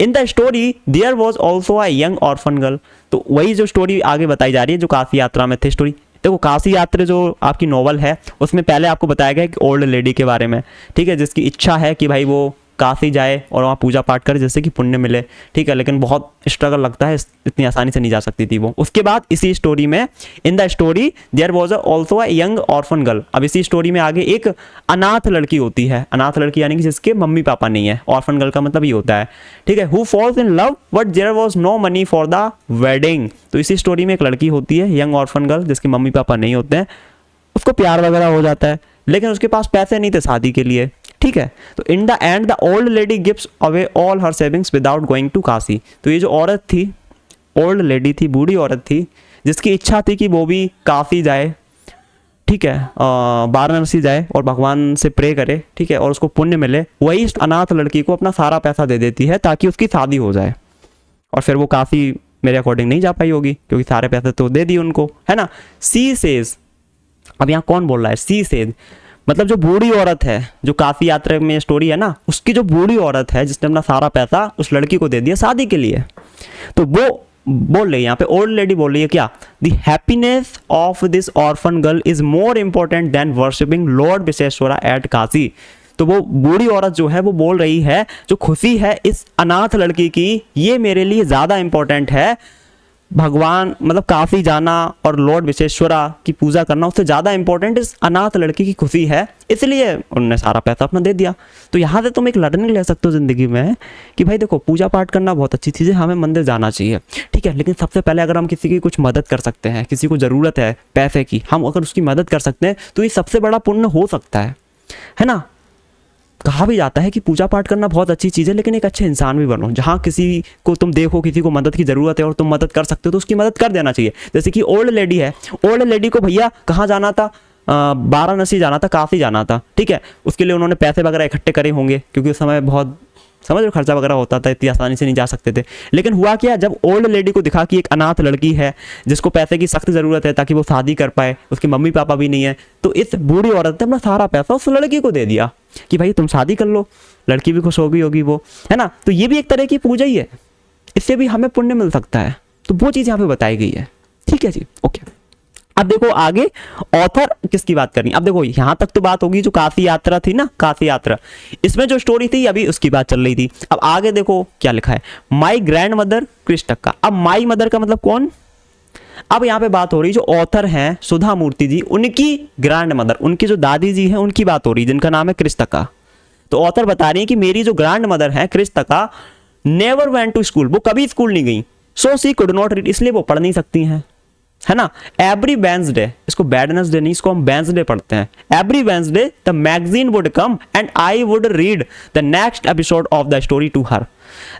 In the story there was also a young orphan girl. तो वही जो स्टोरी आगे बताई जा रही है जो काशी यात्रा में थी स्टोरी। देखो काशी यात्रा जो आपकी नॉवल है उसमें पहले आपको बताया गया कि ओल्ड लेडी के बारे में, ठीक है, जिसकी इच्छा है कि भाई वो काशी जाए और वहाँ पूजा पाठ करे जिससे कि पुण्य मिले, ठीक है, लेकिन बहुत स्ट्रगल लगता है, इतनी आसानी से नहीं जा सकती थी वो। उसके बाद इसी स्टोरी में in the story there was also a young orphan girl. अब इसी स्टोरी में आगे एक अनाथ लड़की होती है, अनाथ लड़की यानी कि जिसके मम्मी पापा नहीं है, ऑर्फन गर्ल का मतलब ये होता है, ठीक है, who falls in love but there was no money for the wedding. तो इसी स्टोरी में एक लड़की होती है यंग ऑर्फन गर्ल जिसके मम्मी पापा नहीं होते हैं, उसको प्यार वगैरह हो जाता है लेकिन उसके पास पैसे नहीं थे शादी के लिए, ठीक है। तो in the end the old lady gives away all her savings without going to Kashi. तो ये जो औरत थी, ओल्ड लेडी थी, बूढ़ी औरत थी, जिसकी इच्छा थी कि वो भी काशी जाए, ठीक है, वाराणसी जाए और भगवान से प्रे करे, ठीक है, और उसको पुण्य मिले, वही इस अनाथ लड़की को अपना सारा पैसा दे देती है ताकि उसकी शादी हो जाए। और फिर वो काफ़ी मेरे अकॉर्डिंग नहीं जा पाई होगी क्योंकि सारे पैसे तो दे दिए उनको, है ना। सी सेज, अब यहाँ कौन बोल रहा है, सी सेज मतलब जो बूढ़ी औरत है, जो काफी यात्रा में स्टोरी है ना, उसकी जो बूढ़ी औरत है जिसने अपना सारा पैसा उस लड़की को दे दिया शादी के लिए, तो वो बोल रही है यहाँ पे, ओल्ड लेडी बोल रही है क्या, the happiness of this orphan girl is more important than worshipping lord Vishweshwara at Kashi. तो वो बूढ़ी औरत जो है वो बोल रही है जो खुशी है इस अनाथ लड़की की, ये मेरे लिए ज़्यादा इंपॉर्टेंट है, भगवान मतलब काफी जाना और लॉर्ड विश्वेश्वरा की पूजा करना उससे ज़्यादा इंपॉर्टेंट इस अनाथ लड़की की खुशी है, इसलिए उन्होंने सारा पैसा अपना दे दिया। तो यहाँ से तुम एक लर्निंग ले सकते हो ज़िंदगी में कि भाई देखो पूजा पाठ करना बहुत अच्छी चीज़ है, हमें मंदिर जाना चाहिए, ठीक है, लेकिन सबसे पहले अगर हम किसी की कुछ मदद कर सकते हैं, किसी को ज़रूरत है पैसे की, हम अगर उसकी मदद कर सकते हैं तो ये सबसे बड़ा पुण्य हो सकता है ना। कहा भी जाता है कि पूजा पाठ करना बहुत अच्छी चीज़ है लेकिन एक अच्छे इंसान भी बनो, जहाँ किसी को तुम देखो किसी को मदद की ज़रूरत है और तुम मदद कर सकते हो तो उसकी मदद कर देना चाहिए। जैसे कि ओल्ड लेडी है, ओल्ड लेडी को भैया कहाँ जाना था, वाराणसी जाना था, काफ़ी जाना था, ठीक है, उसके लिए उन्होंने पैसे वगैरह इकट्ठे करे होंगे क्योंकि उस समय बहुत समझ लो खर्चा वगैरह होता था, इतनी आसानी से नहीं जा सकते थे। लेकिन हुआ क्या, जब ओल्ड लेडी को दिखा कि एक अनाथ लड़की है जिसको पैसे की सख्त ज़रूरत है ताकि वो शादी कर पाए, उसके मम्मी पापा भी नहीं है, तो इस बूढ़ी औरत ने अपना सारा पैसा उस लड़की को दे दिया कि भाई तुम शादी कर लो, लड़की भी खुश होगी वो, है ना। तो ये भी एक तरह की पूजा ही है, इससे भी हमें पुण्य मिल सकता है, तो वो चीज़ यहाँ पे बताई गई है, ठीक है जी, ओके। अब देखो आगे ऑथर किसकी बात करनी, अब देखो यहां तक तो बात होगी जो काशी यात्रा थी ना, काशी यात्रा, इसमें जो स्टोरी थी अभी उसकी बात चल रही थी। अब आगे देखो क्या लिखा है, माई ग्रैंड मदर कृष्णक्का। अब माई मदर का मतलब कौन, अब यहाँ पे बात हो रही जो ऑथर हैं सुधा मूर्ति जी, उनकी ग्रैंड मदर, उनकी जो दादी जी हैं उनकी बात हो रही जिनका नाम है कृष्णक्का। तो ऑथर बता रही है कि मेरी जो ग्रैंड मदर है कृष्णक्का नेवर वेंट टू स्कूल, वो कभी स्कूल नहीं गई, सो सी कुड नॉट रीड, इसलिए वो पढ़ नहीं सकती हैं, है ना। एवरी वेंसडे, इसको वेडनेसडे नहीं, इसको हम वेंसडे पढ़ते हैं, every Wednesday the magazine would come and I would read the next episode of the story to her.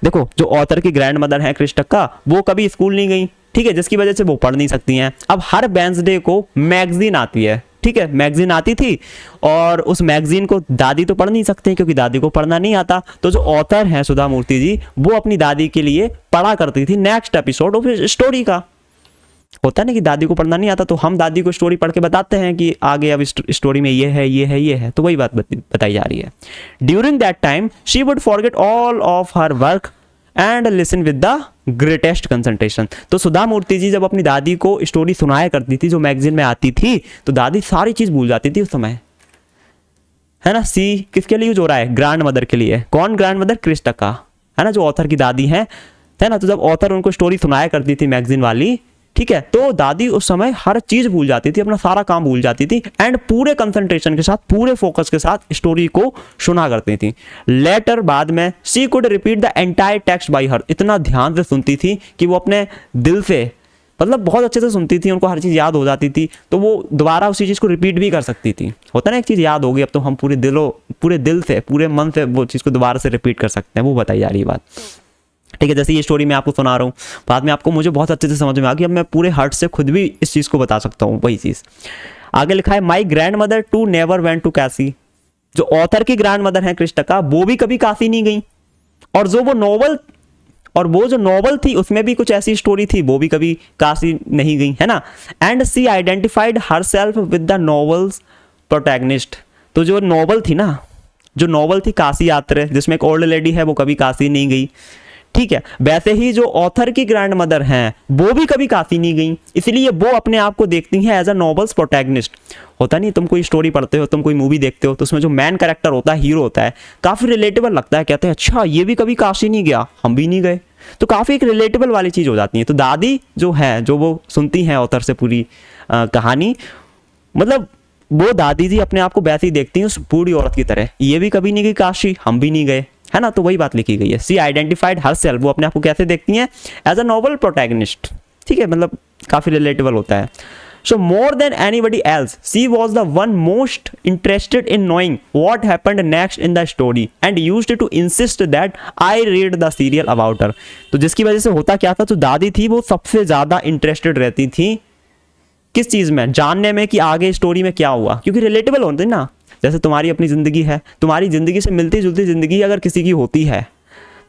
देखो जो ऑथर की ग्रैंड मदर है कृष्णक्का, वो कभी स्कूल नहीं गई, ठीक है, जिसकी वजह से वो पढ़ नहीं सकती हैं। अब हर वेंसडे को मैगजीन आती है, ठीक है, मैगजीन आती थी और उस मैगजीन को दादी तो पढ़ नहीं सकते क्योंकि दादी को पढ़ना नहीं आता, तो जो ऑथर हैं सुधा मूर्ति जी वो अपनी दादी के लिए पढ़ा करती थी नेक्स्ट एपिसोड ऑफ स्टोरी का। होता है ना कि दादी को पढ़ना नहीं आता तो हम दादी को स्टोरी पढ़ के बताते हैं कि आगे अब स्टोरी में ये है ये है ये है, तो वही बात बताई जा रही है। During that time she would forget all of her work and listen with the greatest concentration. तो सुधा मूर्ति जी जब अपनी दादी को स्टोरी सुनाया करती थी जो मैगजीन में आती थी, तो दादी सारी चीज भूल जाती थी उस समय, है ना। सी किसके लिए यूज हो रहा है, ग्रैंड मदर के लिए। कौन ग्रैंड मदर, कृष्णक्का, है ना, जो ऑथर की दादी है ना। तो जब ऑथर उनको स्टोरी सुनाया करती थी मैगजीन वाली, ठीक है, तो दादी उस समय हर चीज भूल जाती थी, अपना सारा काम भूल जाती थी एंड पूरे कंसंट्रेशन के साथ, पूरे फोकस के साथ स्टोरी को सुना करती थी। लेटर बाद में she could repeat the entire text bye हर, इतना ध्यान से सुनती थी कि वो अपने दिल से, मतलब बहुत अच्छे से सुनती थी, उनको हर चीज़ याद हो जाती थी, तो वो दोबारा उसी चीज़ को रिपीट भी कर सकती थी। होता ना एक चीज़ याद होगी अब तो हम पूरे दिल से, पूरे मन से वो चीज़ को दोबारा से रिपीट कर सकते हैं, वो बताई जा रही है बात, ठीक है। जैसे ये स्टोरी मैं आपको सुना रहा हूँ, बाद में आपको मुझे बहुत अच्छे से समझ में आ गई, अब मैं पूरे हार्ट से खुद भी इस चीज़ को बता सकता हूँ। वही चीज़ आगे लिखा है, my grand mother too never went to Kashi. जो ऑथर की ग्रैंड मदर है कृष्णक्का, वो भी कभी काशी नहीं गई, और जो वो नॉवल और वो जो नॉवल थी उसमें भी कुछ ऐसी स्टोरी थी, वो भी कभी काशी नहीं गई, है ना। And she identified her self with the novel's protagonist. तो जो नॉवल थी ना, जो नॉवल थी काशी यात्रा, जिसमें एक ओल्ड लेडी है वो कभी काशी नहीं गई, ठीक है। वैसे ही जो ऑथर की ग्रैंड मदर हैं वो भी कभी काशी नहीं गई, इसलिए वो अपने आप को देखती हैं एज अ नॉवल्स प्रोटैगनिस्ट। होता नहीं, तुम कोई स्टोरी पढ़ते हो, तुम कोई मूवी देखते हो, तो उसमें जो मैन कैरेक्टर होता है, हीरो होता है, काफी रिलेटेबल लगता है, कहते हैं अच्छा ये भी कभी काशी नहीं गया, हम भी नहीं गए, तो काफी एक रिलेटेबल वाली चीज हो जाती है। तो दादी जो है, जो वो सुनती हैं ऑथर से पूरी कहानी, मतलब वो दादी जी अपने आप को वैसे ही देखती हैं उस बूढ़ी औरत की तरह, ये भी कभी नहीं गई काशी, हम भी नहीं गए, है ना। तो वही बात लिखी गई है, सी आइडेंटिफाइड हर सेल्फ, वो अपने आप को कैसे देखती हैं, एज अ नॉवल प्रोटैगनिस्ट, ठीक है, मतलब काफी रिलेटेबल होता है। So more than anybody else she was the one most interested in knowing what happened next in the story and used to insist that I read the serial about her. तो जिसकी वजह से होता क्या था, तो दादी थी वो सबसे ज्यादा इंटरेस्टेड रहती थी किस चीज में, जानने में कि आगे स्टोरी में क्या हुआ, क्योंकि रिलेटेबल होते हैं ना। जैसे तुम्हारी अपनी जिंदगी है, तुम्हारी जिंदगी से मिलती जुलती जिंदगी अगर किसी की होती है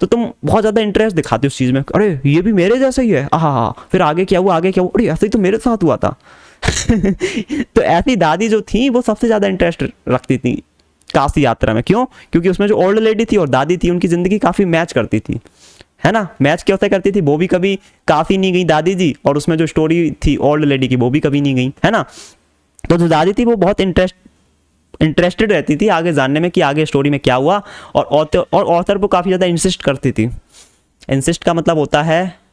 तो तुम बहुत ज्यादा इंटरेस्ट दिखाते हो उस चीज में, अरे ये भी मेरे जैसा ही है, हाँ, फिर आगे क्या हुआ, आगे क्या हुआ, अरे ऐसा ही तो मेरे साथ हुआ था। तो ऐसी दादी जो थी वो सबसे ज्यादा इंटरेस्ट रखती थी काशी यात्रा में। क्यों? क्योंकि उसमें जो ओल्ड लेडी थी और दादी थी उनकी जिंदगी काफी मैच करती थी, है ना। मैच कैसे करती थी, वो भी कभी काफी नहीं गई दादी जी, और उसमें जो स्टोरी थी ओल्ड लेडी की वो भी कभी नहीं गई, है ना। तो जो दादी थी वो बहुत इंटरेस्टेड रहती थी आगे जानने में कि आगे स्टोरी में क्या हुआ, और ऑथर को काफी ज्यादा इंसिस्ट करती थी। इंसिस्ट का मतलब होता है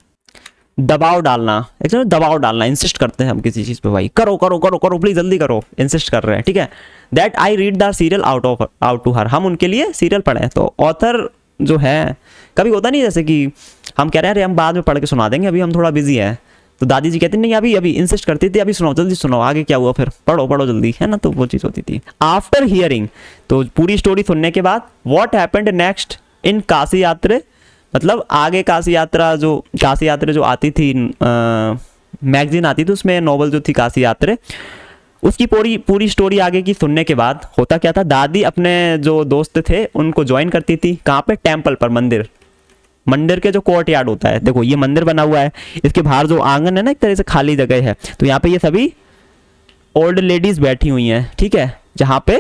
दबाव डालना, एक्चुअली दबाव डालना, इंसिस्ट करते हैं हम किसी चीज पे, भाई करो करो करो करो प्लीज जल्दी करो, इंसिस्ट कर रहे हैं, ठीक है। That I read the serial out to her, हम उनके लिए सीरियल पढ़े। तो ऑथर जो है, कभी होता नहीं जैसे कि हम कह रहे हैं अरे हम बाद में पढ़ के सुना देंगे, अभी हम थोड़ा बिजी हैं, तो दादी जी कहती नहीं अभी इंसिस्ट करती थी, अभी सुनाओ जल्दी सुनाओ, आगे क्या हुआ, फिर पढ़ो जल्दी, है ना। तो वो चीज़ होती थी। आफ्टर हियरिंग, तो पूरी स्टोरी सुनने के बाद, व्हाट हैपेंड नेक्स्ट इन काशी यात्रा, मतलब आगे काशी यात्रा जो आती थी, मैगजीन आती थी उसमें नॉवल जो थी काशी यात्रा, उसकी पूरी स्टोरी आगे की सुनने के बाद होता क्या था, दादी अपने जो दोस्त थे उनको ज्वाइन करती थी, कहाँ पे, टेम्पल पर, मंदिर के जो कोर्ट यार्ड होता है, देखो ये मंदिर बना हुआ है, इसके बाहर जो आंगन है ना, एक तरह से खाली जगह है, तो यहाँ पे ये सभी ओल्ड लेडीज बैठी हुई हैं, ठीक है, जहाँ पे,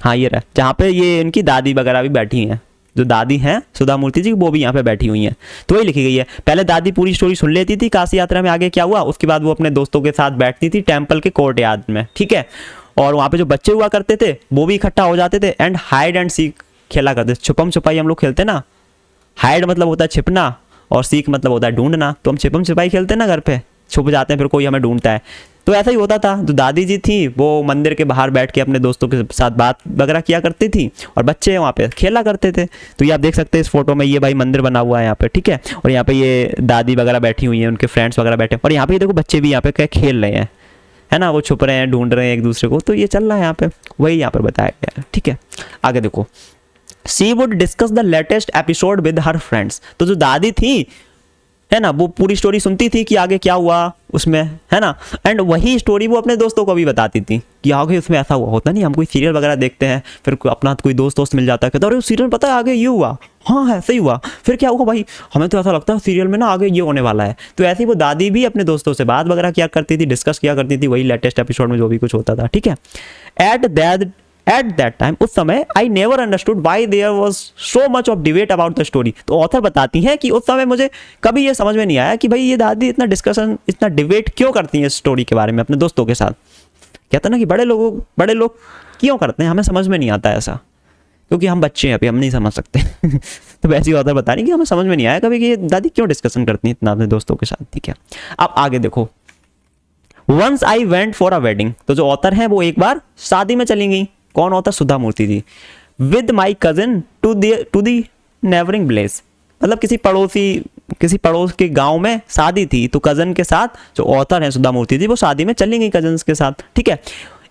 हाँ ये रहा, जहाँ पे ये इनकी दादी वगैरह भी बैठी हैं, जो दादी हैं सुधा मूर्ति जी, वो भी यहाँ पे बैठी हुई हैं। तो वही लिखी गई है, पहले दादी पूरी स्टोरी सुन लेती थी काशी यात्रा में आगे क्या हुआ, उसके बाद वो अपने दोस्तों के साथ बैठती थी टेम्पल के कोर्ट यार्ड में, ठीक है, और वहाँ पे जो बच्चे हुआ करते थे वो भी इकट्ठा हो जाते थे, एंड हाइड एंड सीक खेला करते थे, छुपम छुपाई हम लोग खेलते ना, हाइड मतलब होता है छिपना और सीख मतलब होता है ढूंढना, तो हम छिपम छिपाई खेलते हैं ना, घर पे छुप जाते हैं फिर कोई हमें ढूंढता है, तो ऐसा ही होता था। जो दादी जी थी वो मंदिर के बाहर बैठ के अपने दोस्तों के साथ बात वगैरह किया करती थी, और बच्चे वहाँ पे खेला करते थे। तो ये आप देख सकते हैं इस फोटो में, ये भाई मंदिर बना हुआ है यहाँ पे, ठीक है, और यहाँ पे ये दादी वगैरह बैठी हुई हैं, उनके फ्रेंड्स वगैरह बैठे, और यहाँ पे देखो बच्चे भी यहाँ पे क्या खेल रहे हैं, है ना, वो छुप रहे हैं, ढूंढ रहे हैं एक दूसरे को, तो ये चल रहा है यहाँ पे, वही यहाँ पर बताया गया है, ठीक है। आगे देखो, she would discuss the latest episode with her friends, तो जो दादी थी, है ना, वो पूरी स्टोरी सुनती थी कि आगे क्या हुआ उसमें, है ना, एंड वही स्टोरी वो अपने दोस्तों को भी बताती थी कि आगे उसमें ऐसा हुआ। होता नहीं, हम कोई सीरियल वगैरह देखते हैं, फिर अपना कोई दोस्त मिल जाता है, कहता है अरे सीरियल पता है आगे ये हुआ, हाँ ऐसे ही हुआ, फिर क्या हुआ भाई, हमें तो ऐसा लगता है सीरियल में ना आगे ये होने वाला है। तो ऐसे ही वो दादी भी अपने दोस्तों से बात वगैरह किया करती थी, डिस्कस किया करती थी वही लेटेस्ट एपिसोड में जो भी कुछ होता था, ठीक है। एट दैट टाइम, उस समय, I never understood why there was so much of debate about the story. तो ऑथर बताती हैं कि उस समय मुझे कभी ये समझ में नहीं आया कि भाई ये दादी इतना डिस्कशन, इतना डिबेट क्यों करती हैं इस स्टोरी के बारे में अपने दोस्तों के साथ। कहता ना कि बड़े लोग क्यों करते हैं, हमें समझ में नहीं आता ऐसा, क्योंकि हम बच्चे हैं, अभी हम नहीं समझ सकते। तो वैसी ऑथर बता रही कि हमें समझ में नहीं आया कभी कि ये दादी क्यों डिस्कशन करती हैं इतना अपने दोस्तों के साथ, ठीक है। अब आगे देखो, once I went for a wedding, तो जो ऑथर है वो एक बार शादी में चली गई, कौन होता, Sudha Murthy ji, with my cousin to the neighbouring place, मतलब किसी पड़ोस के गांव में शादी थी, तो कजन के साथ जो ऑथर है सुधा मूर्ति जी वो शादी में चली गई कजन के साथ, ठीक है।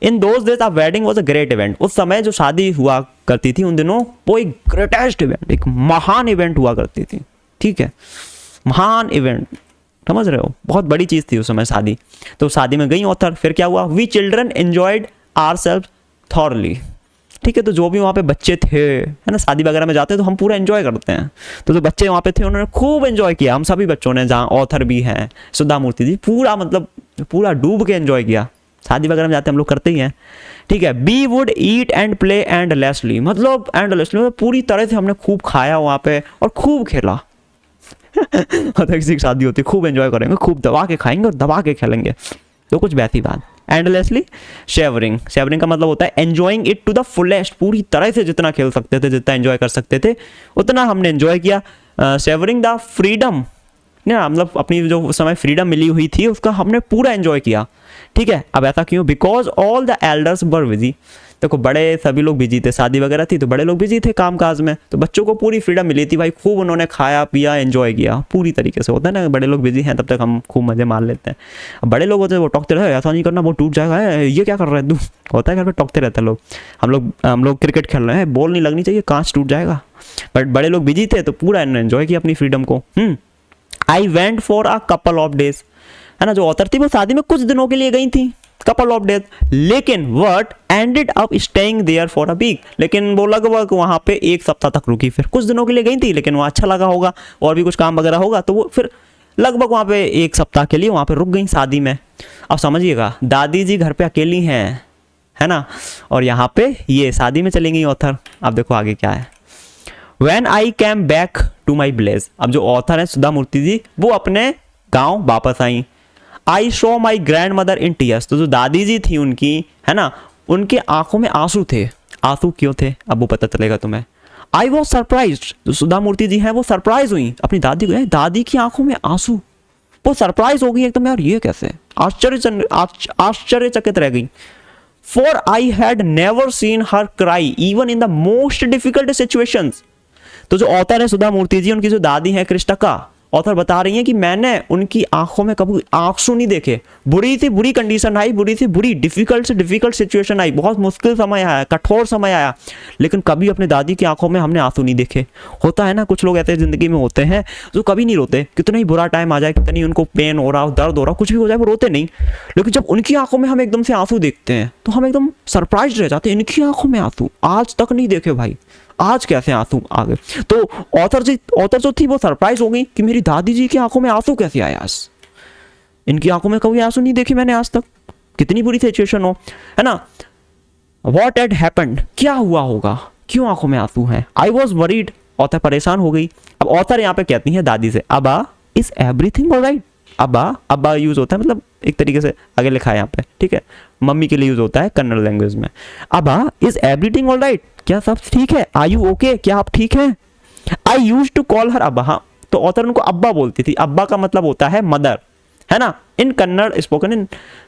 In those days a wedding was a great event, उस समय जो शादी हुआ करती थी उन दिनों वो एक ग्रेटेस्ट इवेंट, एक महान इवेंट हुआ करती थी, ठीक है, महान इवेंट, समझ रहे हो, बहुत बड़ी चीज थी उस समय शादी। तो शादी में गई ऑथर, फिर क्या हुआ, we children enjoyed ourselves thoroughly, ठीक है। तो जो भी वहाँ पे बच्चे थे, है ना, शादी वगैरह में जाते हैं तो हम पूरा एंजॉय करते हैं। तो जो बच्चे वहाँ पे थे उन्होंने खूब एंजॉय किया, हम सभी बच्चों ने, जहाँ ऑथर भी हैं सुधा मूर्ति जी, पूरा मतलब पूरा डूब के एंजॉय किया। शादी वगैरह में जाते हम लोग करते ही हैं, ठीक है। We would eat and play endlessly, मतलब एंडलेसली मतलब पूरी तरह से हमने खूब खाया वहाँ पे और खूब खेला। मतलब किसी की शादी होती है, खूब एंजॉय करेंगे, खूब दबा के खाएंगे और दबा के खेलेंगे, तो कुछ वैसी बात। एंडलेसली शेवरिंग, शेवरिंग का मतलब होता है enjoying it to the fullest, पूरी तरह से जितना खेल सकते थे, जितना एंजॉय कर सकते थे उतना हमने एंजॉय किया। शेवरिंग द फ्रीडम, ना मतलब अपनी जो उस समय फ्रीडम मिली हुई थी उसका हमने पूरा एंजॉय किया, ठीक है। अब ऐसा क्यों? Because all the elders were busy, देखो बड़े सभी लोग बिजी थे, शादी वगैरह थी तो बड़े लोग बिजी थे काम काज में, तो बच्चों को पूरी फ्रीडम मिली थी भाई, खूब उन्होंने खाया पिया एंजॉय किया पूरी तरीके से। होता है ना, बड़े लोग बिजी हैं तब तक हम खूब मजे मार लेते हैं। अब बड़े लोग होते हैं वो टोकते रहे, ऐसा नहीं करना वो टूट जाएगा, ये क्या कर रहे हैं तू, होता है घर पे टोकते रहते हैं लोग। हम लोग क्रिकेट खेल रहे हैं, बॉल नहीं लगनी चाहिए, कांच टूट जाएगा, बट बड़े लोग बिजी थे तो पूरा एंजॉय किया अपनी फ्रीडम को। आई went for a couple of days, है ना, जो ऑथर थी वो शादी में कुछ दिनों के लिए गई थी, कपल ऑफ डेज, लेकिन but ended up staying there for a week, लेकिन वो लगभग वहां पे एक सप्ताह तक रुकी। फिर कुछ दिनों के लिए गई थी लेकिन वहाँ अच्छा लगा होगा और भी कुछ काम वगैरह होगा, तो वो फिर लगभग वहाँ पे एक सप्ताह के लिए वहाँ पे रुक गई शादी में। अब समझिएगा, दादी जी घर पे अकेली हैं, है ना, और यहाँ पे ये शादी में चली गई ऑथर। अब देखो आगे क्या है। When I came back to my village, अब जो ऑथर है सुधा मूर्ति जी वो अपने गांव वापस आई। I saw my grandmother in tears, तो जो दादी जी थी उनकी, है ना, उनके आंखों में आंसू थे। आंसू क्यों थे अब वो पता चलेगा तुम्हें। I was surprised, जो सुधा मूर्ति जी हैं वो सरप्राइज हुई अपनी दादी को, दादी की आंखों में आंसू, वो सरप्राइज हो गई एकदम, यार ये कैसे, आश्चर्यचकित रह गई। For I had never seen her cry even in the most difficult situations, तो जो ऑथर है सुधा मूर्ति जी, उनकी जो दादी है कृष्णका, ऑथर बता रही हैं कि मैंने उनकी आंखों में कभी आंसू नहीं देखे। बुरी से बुरी कंडीशन आई, बुरी से बुरी डिफिकल्ट से डिफिकल्ट सिचुएशन आई, बहुत मुश्किल समय आया, कठोर समय आया, लेकिन कभी अपने दादी की आंखों में हमने आंसू नहीं देखे। होता है ना, कुछ लोग ऐसे जिंदगी में होते हैं जो कभी नहीं रोते, कितना ही बुरा टाइम आ जाए, कितनी उनको पेन हो रहा हो, दर्द हो रहा हो, कुछ भी हो जाए वो रोते नहीं, लेकिन जब उनकी आंखों में हम एकदम से आंसू देखते हैं तो हम एकदम सरप्राइज रह जाते हैं, इनकी आंखों में आंसू आज तक नहीं देखे भाई, आज कैसे आंसू आ गए। तो ऑथर जो थी वो सरप्राइज हो गई कि मेरी दादी जी की आंखों में आंसू कैसे आया, इनकी आंखों में कभी आंसू नहीं देखे मैंने आज तक, कितनी बुरी सिचुएशन हो, है ना। व्हाट हैड हैपेंड, क्या हुआ होगा, क्यों आंखों में आंसू हैं। आई वॉज वरीड, ऑथर परेशान हो गई। अब ऑथर यहाँ पे कहती है दादी से, अबा इज एवरीथिंग ऑलराइट। अब्बा यूज होता है, मतलब एक तरीके से आगे लिखा है यहाँ पे, ठीक है, मम्मी के लिए यूज होता है कन्नड़ लैंग्वेज में। अब्बा इज एवरीथिंग ऑलराइट, क्या सब ठीक है, आर यू ओके, क्या आप ठीक हैं। आई यूज टू कॉल हर अब्बा, हाँ, तो ऑथर उनको अब्बा बोलती थी। अब्बा का मतलब होता है मदर, है ना, इन कन्नड़ स्पोकन इन,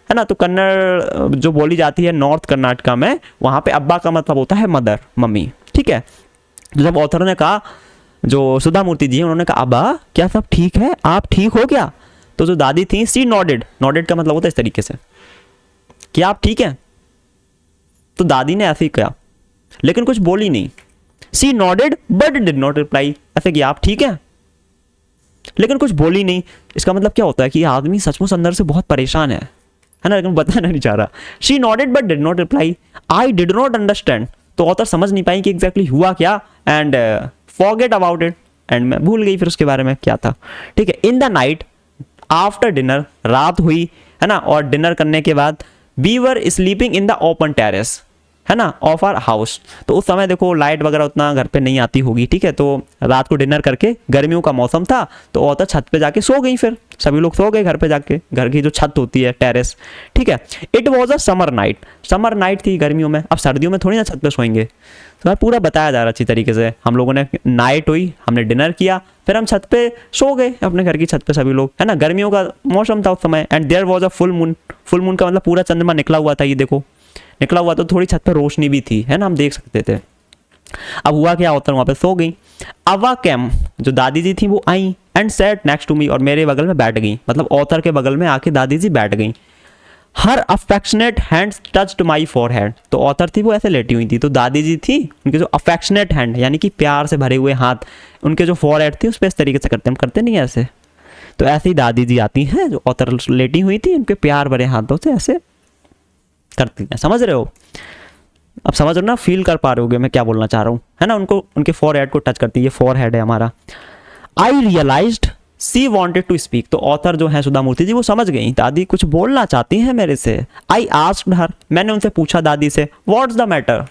है ना, तो कन्नड़ जो बोली जाती है नॉर्थ कर्नाटका में, वहां पे अब्बा का मतलब होता है मदर, मम्मी, ठीक है। जब ऑथर ने कहा, जो सुधा मूर्ति जी उन्होंने कहा अब्बा क्या सब ठीक है, आप ठीक हो क्या, तो जो दादी थी सी नॉडेड, नॉडेड का मतलब होता है इस तरीके से कि आप ठीक हैं, तो दादी ने ऐसे ही कहा लेकिन कुछ बोली नहीं। She nodded but did not reply, ऐसे कि आप ठीक हैं लेकिन कुछ बोली नहीं। इसका मतलब क्या होता है कि आदमी सचमुच अंदर से बहुत परेशान है ना, लेकिन बताना नहीं चाह रहा। She nodded but did not reply, I did not understand, तो ऑथर समझ नहीं पाई कि एग्जैक्टली हुआ क्या, and forget about it, and मैं भूल गई फिर उसके बारे में क्या था, ठीक है। In the night after dinner, रात हुई, है ना, और डिनर करने के बाद we were sleeping in the open terrace, है ना, ऑफ आवर हाउस, तो उस समय देखो लाइट वगैरह उतना घर पे नहीं आती होगी, ठीक है, तो रात को डिनर करके, गर्मियों का मौसम था तो औरत छत पे जाके सो गई, फिर सभी लोग सो गए घर पे जाके, घर की जो छत होती है टेरेस, ठीक है। It was a summer night थी गर्मियों में, अब सर्दियों में थोड़ी ना छत पे सोएंगे, तो पूरा बताया जा रहा अच्छी तरीके से। हम लोगों ने नाइट हुई, हमने डिनर किया, फिर हम छत पे सो गए अपने घर की छत पे सभी लोग, है ना, गर्मियों का मौसम था उस समय। And there was a full moon, full moon का मतलब पूरा चंद्रमा निकला हुआ था, ये देखो निकला हुआ, तो थोड़ी छत पे रोशनी भी थी, है ना, हम देख सकते थे। अब हुआ क्या, होता वहां पे सो गई। अवा कैम, जो दादी जी थी वो आई and sat next to me, और मेरे बगल में बैठ गई, मतलब ऑथर के बगल में आके दादी जी बैठ गई। हर अफेक्शनेट हैंड्स टच्ड माई फॉरहेड, तो ऑथर थी वो ऐसे लेटी हुई थी, तो दादी जी थी उनके जो अफेक्शनेट हैंड यानी कि प्यार से भरे हुए हाथ, उनके जो फॉरहेड थी उस पर इस तरीके से करते, हम करते नहीं ऐसे, तो ऐसे ही दादी जी आती हैं, जो ऑथर लेटी हुई थी उनके प्यार भरे हाथों से ऐसे करती हैं, समझ रहे हो। आप समझ रहे हो ना, फील कर पा रहे होगे मैं क्या बोलना चाह रहा हूँ, है ना। उनको उनके फोरहेड को टच करती है, ये फोरहेड है हमारा। I realized she wanted to speak, तो ऑथर जो है सुधा मूर्ति जी वो समझ गई दादी कुछ बोलना चाहती हैं मेरे से। आई आस्क्ड हर, मैंने उनसे पूछा दादी से, व्हाट्स द मैटर,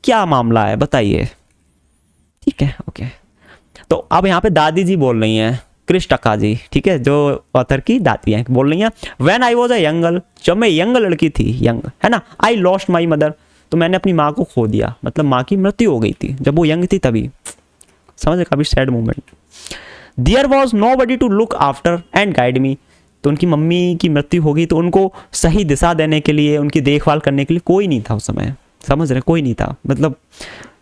क्या मामला है बताइए। ठीक है, ओके। तो अब यहाँ पे दादी जी बोल रही हैं, क्रिश टक्का जी, ठीक है, जो ऑथर की दादी हैं, बोल रही हैं when I was a young girl, जब मैं यंग लड़की थी, यंग, है ना, आई लॉस्ट माई मदर, तो मैंने अपनी माँ को खो दिया, मतलब माँ की मृत्यु हो गई थी जब वो यंग थी तभी। समझे, काफी sad moment. There was nobody to look after and guide me, तो उनकी मम्मी की मृत्यु हो गई तो उनको सही दिशा देने के लिए, उनकी देखभाल करने के लिए कोई नहीं था उस समय। समझ रहे, कोई नहीं था। मतलब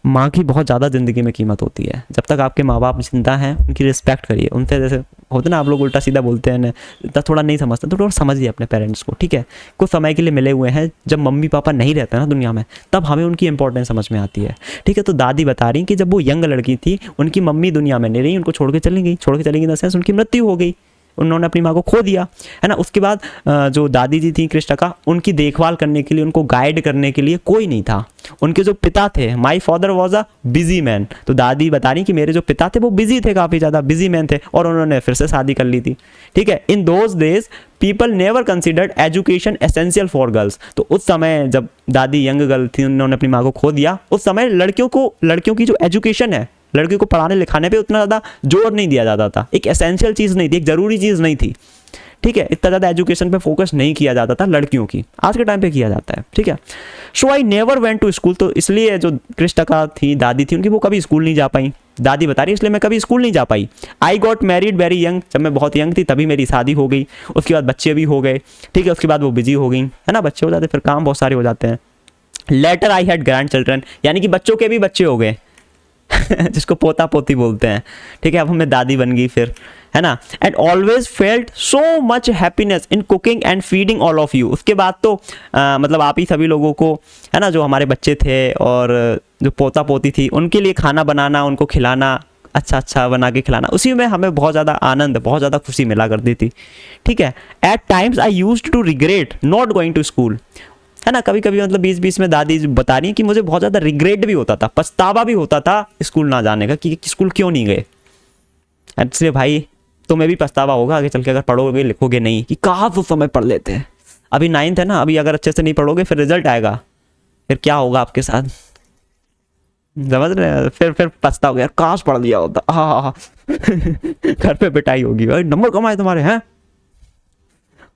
माँ की बहुत ज़्यादा ज़िंदगी में कीमत होती है। जब तक आपके माँ बाप जिंदा हैं उनकी रिस्पेक्ट करिए। उनसे जैसे होते ना आप लोग उल्टा सीधा बोलते हैं ना, इतना थोड़ा नहीं समझते, तो थोड़ा समझिए अपने पेरेंट्स को, ठीक है। कुछ समय के लिए मिले हुए हैं, जब मम्मी पापा नहीं रहते ना दुनिया में, तब हमें उनकी इंपॉर्टेंस समझ में आती है, ठीक है। तो दादी बता रही कि जब वो यंग लड़की थी, उनकी मम्मी दुनिया में नहीं रही, उनको छोड़ के चली गई, छोड़ के चली गई इन द सेंस उनकी मृत्यु हो गई, उन्होंने अपनी माँ को खो दिया, है ना। उसके बाद जो दादी जी थी कृष्ण का, उनकी देखभाल करने के लिए, उनको गाइड करने के लिए कोई नहीं था। उनके जो पिता थे, my father was a busy man, तो दादी बता रही कि मेरे जो पिता थे वो बिजी थे, काफ़ी ज़्यादा बिजी मैन थे, और उन्होंने फिर से शादी कर ली थी, ठीक है। In those days people never considered education essential for girls, तो उस समय जब दादी यंग गर्ल थी, उन्होंने अपनी माँ को खो दिया, उस समय लड़कियों की जो एजुकेशन है, लड़कियों को पढ़ाने लिखाने पे उतना ज़्यादा जोर नहीं दिया जाता था, एक एसेंशियल चीज़ नहीं थी, एक ज़रूरी चीज़ नहीं थी, ठीक है। इतना ज़्यादा एजुकेशन पे फोकस नहीं किया जाता था लड़कियों की, आज के टाइम पे किया जाता है, ठीक है। So I never went to school, तो इसलिए जो कृष्ण का थी दादी थी उनकी, वो कभी स्कूल नहीं जा पाई। दादी बता रही इसलिए मैं कभी स्कूल नहीं जा पाई। I got married very young, जब मैं बहुत यंग थी तभी मेरी शादी हो गई, उसके बाद बच्चे भी हो गए, ठीक है। उसके बाद वो बिजी हो गई, है ना, बच्चे हो जाते फिर काम बहुत सारे हो जाते हैं। Later I had grandchildren, यानी कि बच्चों के भी बच्चे हो गए जिसको पोता पोती बोलते हैं, ठीक है। अब हमें दादी बन गई फिर, है ना। And always felt so much happiness in cooking and feeding all of you, उसके बाद तो मतलब आप ही सभी लोगों को, है ना, जो हमारे बच्चे थे और जो पोता पोती थी, उनके लिए खाना बनाना, उनको खिलाना, अच्छा बना के खिलाना, उसी में हमें बहुत ज़्यादा आनंद, बहुत ज़्यादा खुशी मिला करती थी, ठीक है। At times I used to regret not going to school, है ना, कभी कभी मतलब बीच में दादी बता रही है कि मुझे बहुत ज़्यादा रिग्रेट भी होता था, पछतावा भी होता था स्कूल ना जाने का, कि स्कूल क्यों नहीं गए। इसलिए भाई तुम्हें भी पछतावा होगा आगे चल के, अगर पढ़ोगे लिखोगे नहीं, कि काश उस समय पढ़ लेते। अभी 9th है ना, अभी अगर अच्छे से नहीं पढ़ोगे फिर रिजल्ट आएगा, फिर क्या होगा आपके साथ, समझ रहे हैं। फिर पछताओगे, यार काश पढ़ लिया होता, हाँ घर पे पिटाई होगी, भाई नंबर कम आए तुम्हारे, हैं,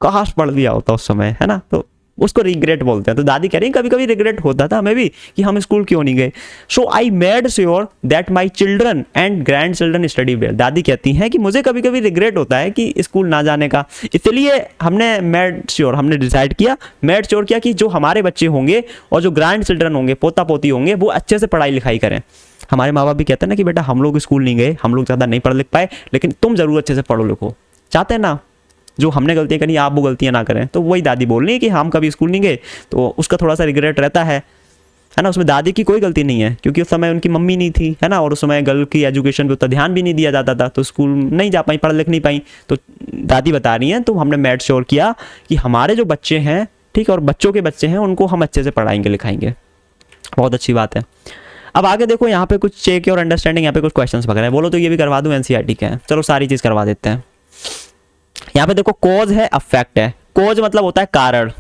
काश पढ़ लिया होता उस समय, है ना। तो उसको रिग्रेट बोलते हैं। तो दादी कह रही कभी कभी रिग्रेट होता था हमें भी कि हम स्कूल क्यों नहीं गए। So I made sure that my children and grandchildren study well, दादी कहती हैं कि मुझे कभी कभी रिग्रेट होता है कि स्कूल ना जाने का, इसलिए हमने डिसाइड किया कि जो हमारे बच्चे होंगे और जो ग्रैंड चिल्ड्रन होंगे, पोता पोती होंगे, वो अच्छे से पढ़ाई लिखाई करें। हमारे माँ बाप भी कहते हैं ना कि बेटा हम लोग स्कूल नहीं गए, हम लोग ज़्यादा नहीं पढ़ लिख पाए, लेकिन तुम जरूर अच्छे से पढ़ो लिखो, चाहते हैं ना, जो हमने गलतियां करी आप वो गलतियां ना करें। तो वही दादी बोल रही है कि हम कभी स्कूल नहीं गए, तो उसका थोड़ा सा रिग्रेट रहता है ना। उसमें दादी की कोई गलती नहीं है, क्योंकि उस समय उनकी मम्मी नहीं थी, है ना, और उस समय गर्ल की एजुकेशन पे उतना ध्यान भी नहीं दिया जाता था, तो स्कूल नहीं जा पाई, पढ़ लिख नहीं पाई। तो दादी बता रही हैं, तो हमने मेड श्योर किया कि हमारे जो बच्चे हैं, ठीक है, और बच्चों के बच्चे हैं, उनको हम अच्छे से पढ़ाएंगे लिखाएंगे। बहुत अच्छी बात है। अब आगे देखो, यहाँ पे कुछ चेक और अंडरस्टैंडिंग, यहाँ पे कुछ क्वेश्चंस वगैरह बोलो तो ये भी करवा दूँ, एनसीईआरटी के हैं, चलो सारी चीज़ करवा देते हैं। यहाँ पे देखो कॉज है, अफेक्ट है। कॉज मतलब होता है कारण,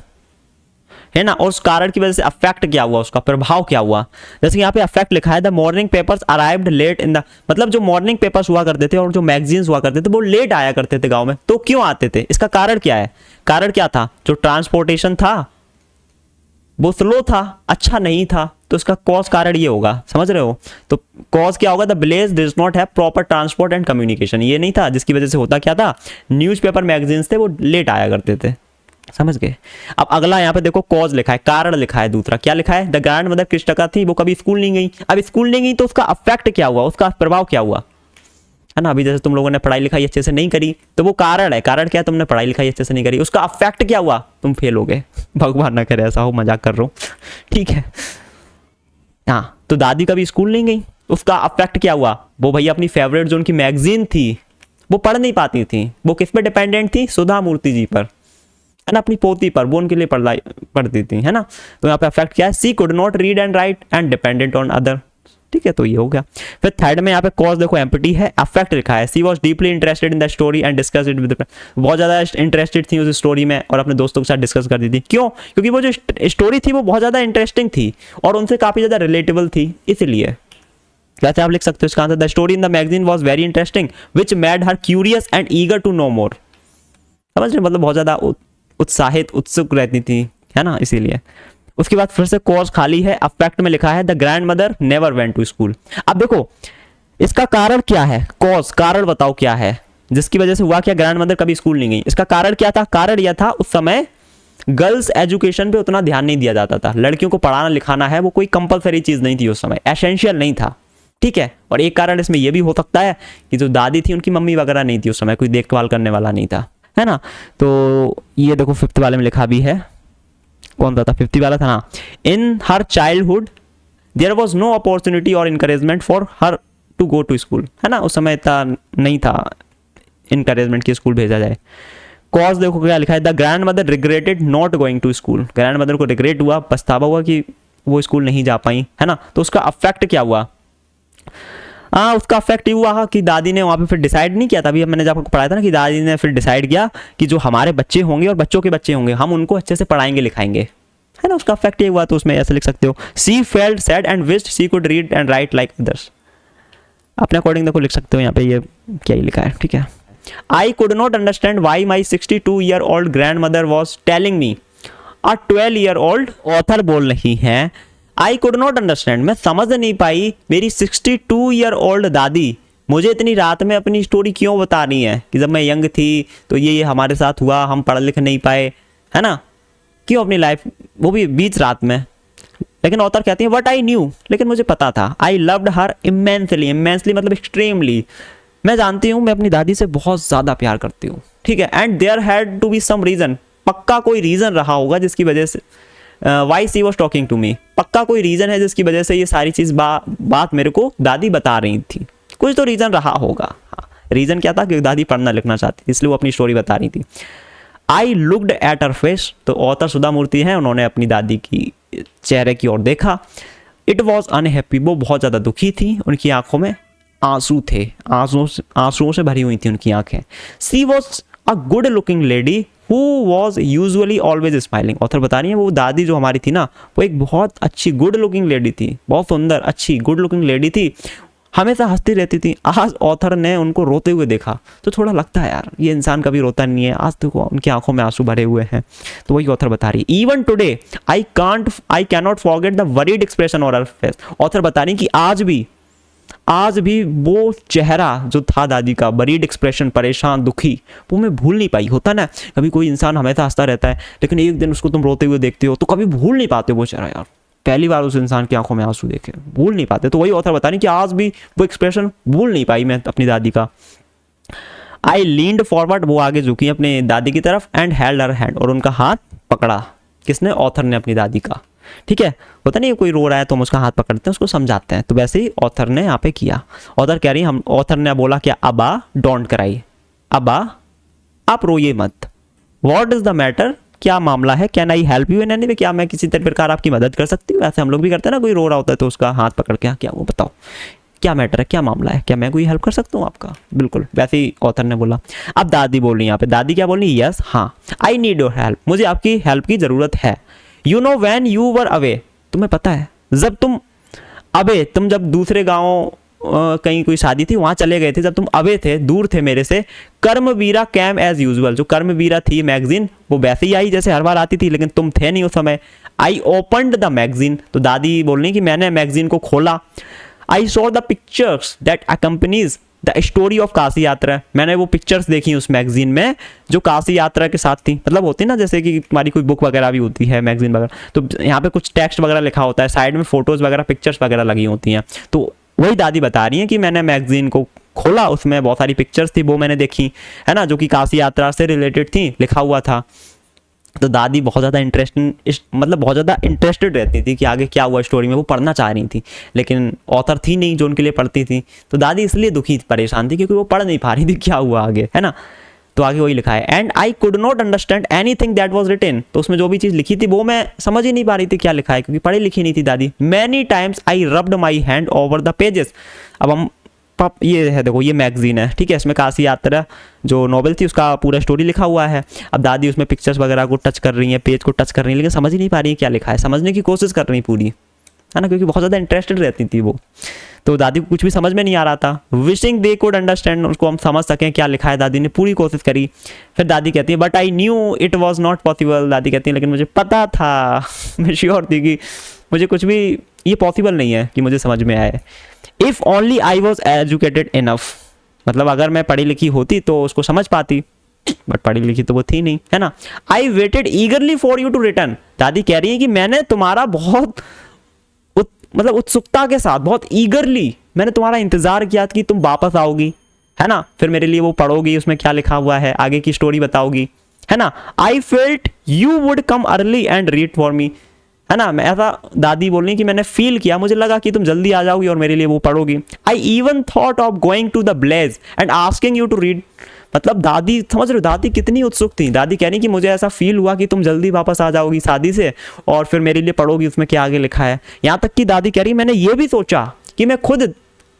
है ना, और उस कारण की वजह से अफेक्ट क्या हुआ, उसका प्रभाव क्या हुआ। जैसे यहाँ पे अफेक्ट लिखा है, the morning papers arrived late in the, मतलब जो मॉर्निंग पेपर्स हुआ करते थे और जो मैगजीन्स हुआ करते थे वो लेट आया करते थे गांव में। तो क्यों आते थे, इसका कारण क्या है, कारण क्या था, जो ट्रांसपोर्टेशन था वो स्लो था, अच्छा नहीं था, तो इसका कॉज कारण ये होगा, समझ रहे हो। तो कॉज क्या होगा, the village did not have proper transport and communication, ये नहीं था, जिसकी वजह से होता क्या था, न्यूज़पेपर मैगजीन्स थे वो लेट आया करते थे, समझ गए। अब अगला यहाँ पे देखो कॉज लिखा है, कारण लिखा है, दूसरा क्या लिखा है, द ग्रैंड मदर कृष्णका थी, वो कभी स्कूल नहीं गई। अब स्कूल नहीं गई तो उसका अफेक्ट क्या हुआ, उसका प्रभाव क्या हुआ, है ना। अभी जैसे तुम लोगों ने पढ़ाई लिखाई अच्छे से नहीं करी, तो वो कारण है, कारण क्या है, तुमने पढ़ाई लिखाई अच्छे से नहीं करी, उसका अफेक्ट क्या हुआ, तुम फेल हो गए। भगवान ना करे ऐसा हो, मजाक कर रहा हूँ, ठीक है। हाँ, तो दादी कभी स्कूल नहीं गई, उसका अफेक्ट क्या हुआ, वो भैया अपनी फेवरेट जो उनकी मैगजीन थी वो पढ़ नहीं पाती थी, वो किस पे डिपेंडेंट थी, सुधा मूर्ति जी पर, है ना, अपनी पोती पर, वो उनके लिए पढ़ती थी, है ना। तो यहाँ पे अफेक्ट क्या है, she could not read and write and dependent on other, ठीक है, तो ये हो गया। फिर थर्ड में यहाँ पे कॉज देखो एम्पटी है, अफेक्ट लिखा है, she was deeply interested in the story and discuss it with, बहुत ज्यादा इंटरेस्टेड थी उस स्टोरी में और अपने दोस्तों के साथ डिस्कस करती थी। क्यों? क्योंकि वो जो स्टोरी थी वो बहुत ज्यादा इंटरेस्टिंग थी और उनसे काफी ज्यादा रिलेटेबल थी, इसलिए। वैसे आप लिख सकते हो इसका answer, the story in the magazine was very interesting which made her curious and eager to know more, समझ रहे, मतलब बहुत ज्यादा उत्साहित, उत्सुक रहती थी, है ना, इसीलिए। उसके बाद फिर से कॉज खाली है, अफेक्ट में लिखा है the grandmother never went to school. अब देखो इसका कारण क्या है, कॉज, कारण बताओ क्या है जिसकी वजह से हुआ क्या, ग्रैंड मदर कभी स्कूल नहीं गई। इसका कारण क्या था, कारण यह था उस समय गर्ल्स एजुकेशन पे उतना ध्यान नहीं दिया जाता था, लड़कियों को पढ़ाना लिखाना है वो कोई कंपलसरी चीज नहीं थी उस समय, एसेंशियल नहीं था, ठीक है। और एक कारण इसमें यह भी हो सकता है कि जो दादी थी उनकी मम्मी वगैरह नहीं थी उस समय, कोई देखभाल करने वाला नहीं था, है ना। तो ये देखो फिफ्थ वाले में लिखा भी है, कौन सा था, 50 वाला था ना, in her childhood there was no opportunity और encouragement for her to go to school, है ना, उस समय इतना नहीं था इनकरेजमेंट कि स्कूल भेजा जाए। कॉज देखो क्या लिखा है, the grandmother regretted not going to school, grandmother को रिग्रेट हुआ, पछतावा हुआ कि वो स्कूल नहीं जा पाई, है ना। तो उसका अफेक्ट क्या हुआ, उसका अफेक्ट ये हुआ कि दादी ने वहाँ पे फिर डिसाइड नहीं किया था, अभी मैंने जब आपको पढ़ाया था ना कि दादी ने फिर डिसाइड किया कि जो हमारे बच्चे होंगे और बच्चों के बच्चे होंगे हम उनको अच्छे से पढ़ाएंगे लिखाएंगे, है ना, उसका अफेक्ट ये हुआ। तो उसमें ऐसे लिख सकते हो, सी felt sad and wished she could read and right like others, अपने अकॉर्डिंग देखो लिख सकते हो, यहाँ पे ये क्या ही लिखा है, ठीक है। आई could not understand why my 62-year-old grand mother was telling me, a 12-year-old author बोल रही है, आई कुड नॉट अंडरस्टैंड, मैं समझ नहीं पाई मेरी 62-year-old दादी मुझे इतनी रात में अपनी स्टोरी क्यों बता रही है कि जब मैं यंग थी तो ये हमारे साथ हुआ, हम पढ़ लिख नहीं पाए, है ना, क्यों अपनी लाइफ, वो भी बीच रात में। लेकिन ऑथर कहती है व्हाट आई न्यू, लेकिन मुझे पता था, I loved her immensely, immensely मतलब एक्सट्रीमली, मैं जानती हूँ मैं अपनी दादी से बहुत ज़्यादा प्यार करती हूँ, ठीक है। And there had to be some reason, पक्का कोई रीज़न रहा होगा जिसकी वजह से, why she was talking to me, पक्का कोई रीज़न है जिसकी वजह से ये सारी चीज़ बात मेरे को दादी बता रही थी, कुछ तो रीज़न रहा होगा। हाँ, रीज़न क्या था कि दादी पढ़ना लिखना चाहती थी इसलिए वो अपनी स्टोरी बता रही थी। I looked at her face, तो ऑथर सुधा मूर्ति हैं, उन्होंने अपनी दादी की चेहरे की ओर देखा। इट वॉज अनहैप्पी, वो बहुत ज़्यादा दुखी थी, उनकी आंखों में आंसू थे, आंसुओं से भरी हुई थी उनकी आंखें। She was a good looking lady who was usually always smiling, author बता रही है वो दादी जो हमारी थी ना वो एक बहुत अच्छी गुड लुकिंग लेडी थी, बहुत सुंदर अच्छी गुड लुकिंग लेडी थी, हमेशा हंसती रहती थी। आज ऑथर ने उनको रोते हुए देखा तो थोड़ा लगता है यार ये इंसान कभी रोता नहीं है, आज तो उनकी आंखों में आंसू भरे हुए हैं। तो वही ऑथर बता रही है, even today I cannot forget the worried expression on her face, author बता रही कि आज भी वो चेहरा जो था दादी का, बरीड एक्सप्रेशन, परेशान दुखी, वो मैं भूल नहीं पाई। होता ना कभी कोई इंसान हमेशा हंसता रहता है लेकिन एक दिन उसको तुम रोते हुए देखते हो तो कभी भूल नहीं पाते वो चेहरा, यार पहली बार उस इंसान की आंखों में आंसू देखे भूल नहीं पाते। तो वही ऑथर बता रही कि आज भी वो एक्सप्रेशन भूल नहीं पाई मैं अपनी दादी का। आई लीन्ड फॉरवर्ड, वो आगे झुकी अपनी दादी की तरफ, एंड हेल्ड हर हैंड, और उनका हाथ पकड़ा, किसने, ऑथर ने अपनी दादी का, ठीक है। होता नहीं कोई रो रहा है तो हम उसका हाथ पकड़ते हैं उसको समझाते हैं, तो वैसे ही ऑथर ने यहाँ पे किया। ऑथर कह रही हम, ऑथर ने बोला क्या, अबा डोंट क्राई, अबा आप रोइए मत, व्हाट इज द मैटर, क्या मामला है, can I help you in any way, क्या मैं किसी प्रकार आपकी मदद कर सकती हूँ। ऐसे हम लोग भी करते हैं ना, कोई रो रहा होता है तो उसका हाथ पकड़ के क्या वो बताओ क्या मैटर है, क्या मामला है, क्या मैं कोई हेल्प कर सकता हूँ आपका। बिल्कुल वैसे ही ऑथर ने बोला। अब दादी बोल रही यहाँ पे, दादी क्या बोल रही, यस हाँ, आई नीड योर हेल्प, मुझे आपकी हेल्प की जरूरत है। You know when you were away, तुम्हें पता है जब तुम जब दूसरे गाँव कहीं कोई शादी थी वहां चले गए थे, जब तुम अवे थे, दूर थे मेरे से, कर्मवीरा कैम एज यूजुअल, जो कर्मवीरा थी मैगजीन वो वैसे ही आई जैसे हर बार आती थी लेकिन तुम थे नहीं उस समय। आई ओपनड द मैगजीन, तो दादी बोल रही कि मैंने मैगजीन को खोला। I saw the pictures that accompanies the story of Kashi यात्रा, मैंने वो पिक्चर्स देखी उस मैगजीन में जो काशी यात्रा के साथ थी, मतलब होती ना जैसे कि तुम्हारी कोई बुक वगैरह भी होती है मैगजीन वगैरह, तो यहाँ पे कुछ टेक्स्ट वगैरह लिखा होता है, साइड में फोटोज वगैरह पिक्चर्स वगैरह लगी होती हैं। तो वही दादी बता रही हैं कि मैंने मैगजीन को खोला, उसमें बहुत सारी पिक्चर्स थी वो मैंने देखी, है ना, जो कि काशी यात्रा से रिलेटेड थी, लिखा हुआ था। तो दादी बहुत ज़्यादा इंटरेस्टेड रहती थी कि आगे क्या हुआ स्टोरी में, वो पढ़ना चाह रही थी लेकिन ऑथर थी नहीं जो उनके लिए पढ़ती थी, तो दादी इसलिए दुखी परेशान थी क्योंकि वो पढ़ नहीं पा रही थी क्या हुआ आगे, है ना। तो आगे वही लिखा है, and I could not understand anything that was written. तो उसमें जो भी चीज़ लिखी थी वो मैं समझ ही नहीं पा रही थी क्या लिखा है, क्योंकि पढ़ी लिखी नहीं थी दादी। Many times I rubbed my hand over the pages. अब हम ये है, देखो ये मैगजीन है, ठीक है, इसमें काशी यात्रा जो नॉवेल थी उसका पूरा स्टोरी लिखा हुआ है। अब दादी उसमें पिक्चर्स वगैरह को टच कर रही हैं, पेज को टच कर रही हैं, लेकिन समझ ही नहीं पा रही है क्या लिखा है, समझने की कोशिश कर रही पूरी, है ना, क्योंकि बहुत ज़्यादा इंटरेस्टेड रहती थी वो। तो दादी को कुछ भी समझ में नहीं आ रहा था। विशिंग दे कुड अंडरस्टैंड, उसको हम समझ सकें क्या लिखा है, दादी ने पूरी कोशिश करी। फिर दादी कहती है but I knew it was not possible. दादी कहती है लेकिन मुझे पता था, मैं श्योर थी कि मुझे कुछ भी ये पॉसिबल नहीं है कि मुझे समझ में आए। If only I was educated enough, मतलब अगर मैं पढ़ी लिखी होती तो उसको समझ पाती, बट पढ़ी लिखी तो वो थी नहीं, है ना। I waited eagerly for you to return. दादी कह रही है कि मैंने तुम्हारा बहुत मतलब उत्सुकता के साथ, बहुत ईगरली मैंने तुम्हारा इंतजार किया कि तुम वापस आओगी, है ना, फिर मेरे लिए वो पढ़ोगी, उसमें क्या लिखा हुआ है, आगे की स्टोरी बताओगी, है ना। I felt you would come early and read for me, है ना। मैं ऐसा दादी बोल रही कि मैंने फील किया, मुझे लगा कि तुम जल्दी आ जाओगी और मेरे लिए वो पढ़ोगी। I even thought of going to the blaze and asking you to read. मतलब दादी, समझ रहे हो दादी कितनी उत्सुक थी। दादी कह रही कि मुझे ऐसा फील हुआ कि तुम जल्दी वापस आ जाओगी शादी से और फिर मेरे लिए पढ़ोगी, उसमें क्या आगे लिखा है। यहाँ तक कि दादी कह रही मैंने ये भी सोचा कि मैं खुद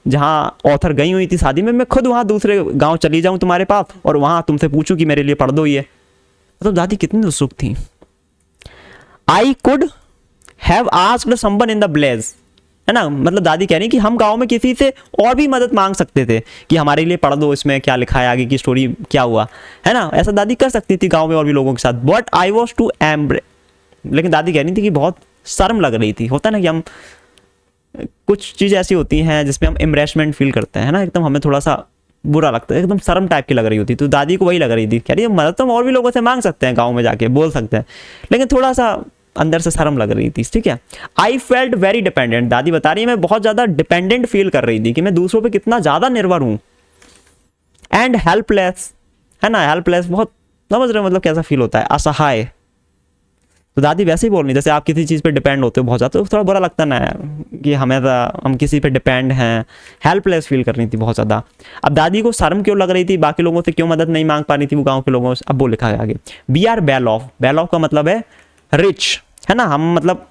जहाँ ऑथर गई हुई थी शादी में, मैं खुद वहाँ दूसरे गाँव चली जाऊँ तुम्हारे पास और वहाँ तुमसे पूछूँ कि मेरे लिए पढ़ दो ये। मतलब दादी कितनी उत्सुक थी। I could have asked someone in the blaze, है ना, मतलब दादी कह रही कि हम गांव में किसी से और भी मदद मांग सकते थे कि हमारे लिए पढ़ दो, इसमें क्या लिखा है, आगे की स्टोरी क्या हुआ, है ना, ऐसा दादी कर सकती थी गांव में और भी लोगों के साथ। But I was too embarrass, लेकिन दादी कह रही थी कि बहुत शर्म लग रही थी। होता ना कि हम कुछ चीज़ें ऐसी होती हैं जिसमें हम एम्ब्रेसमेंट फील करते हैं ना, एकदम हमें थोड़ा सा बुरा लगता है, एकदम शर्म टाइप की लग रही होती। तो दादी को वही लग रही थी, कह रही मदद तो हम और भी लोगों से मांग सकते हैं, गाँव में जाके बोल सकते हैं, लेकिन थोड़ा सा अंदर से शर्म लग रही थी, ठीक है। आई फेल्ट वेरी डिपेंडेंट, दादी बता रही है मैं बहुत ज़्यादा डिपेंडेंट फील कर रही थी कि मैं दूसरों पे कितना ज़्यादा निर्भर हूँ। एंड हेल्पलेस, है ना, हेल्पलेस बहुत, समझ रहे हो मतलब कैसा फील होता है, असहाय। तो दादी वैसे ही बोल रही जैसे आप किसी चीज़ पे डिपेंड होते हो बहुत ज़्यादा, तो थोड़ा बुरा लगता ना कि हमेशा हम किसी पे डिपेंड हैं। हेल्पलेस फील कर रही थी बहुत ज़्यादा। अब दादी को शर्म क्यों लग रही थी, बाकी लोगों से क्यों मदद नहीं मांग पा रही थी वो गाँव के लोगों से, अब वो लिखा है आगे। We are well off, well off का मतलब है रिच, है ना, हम मतलब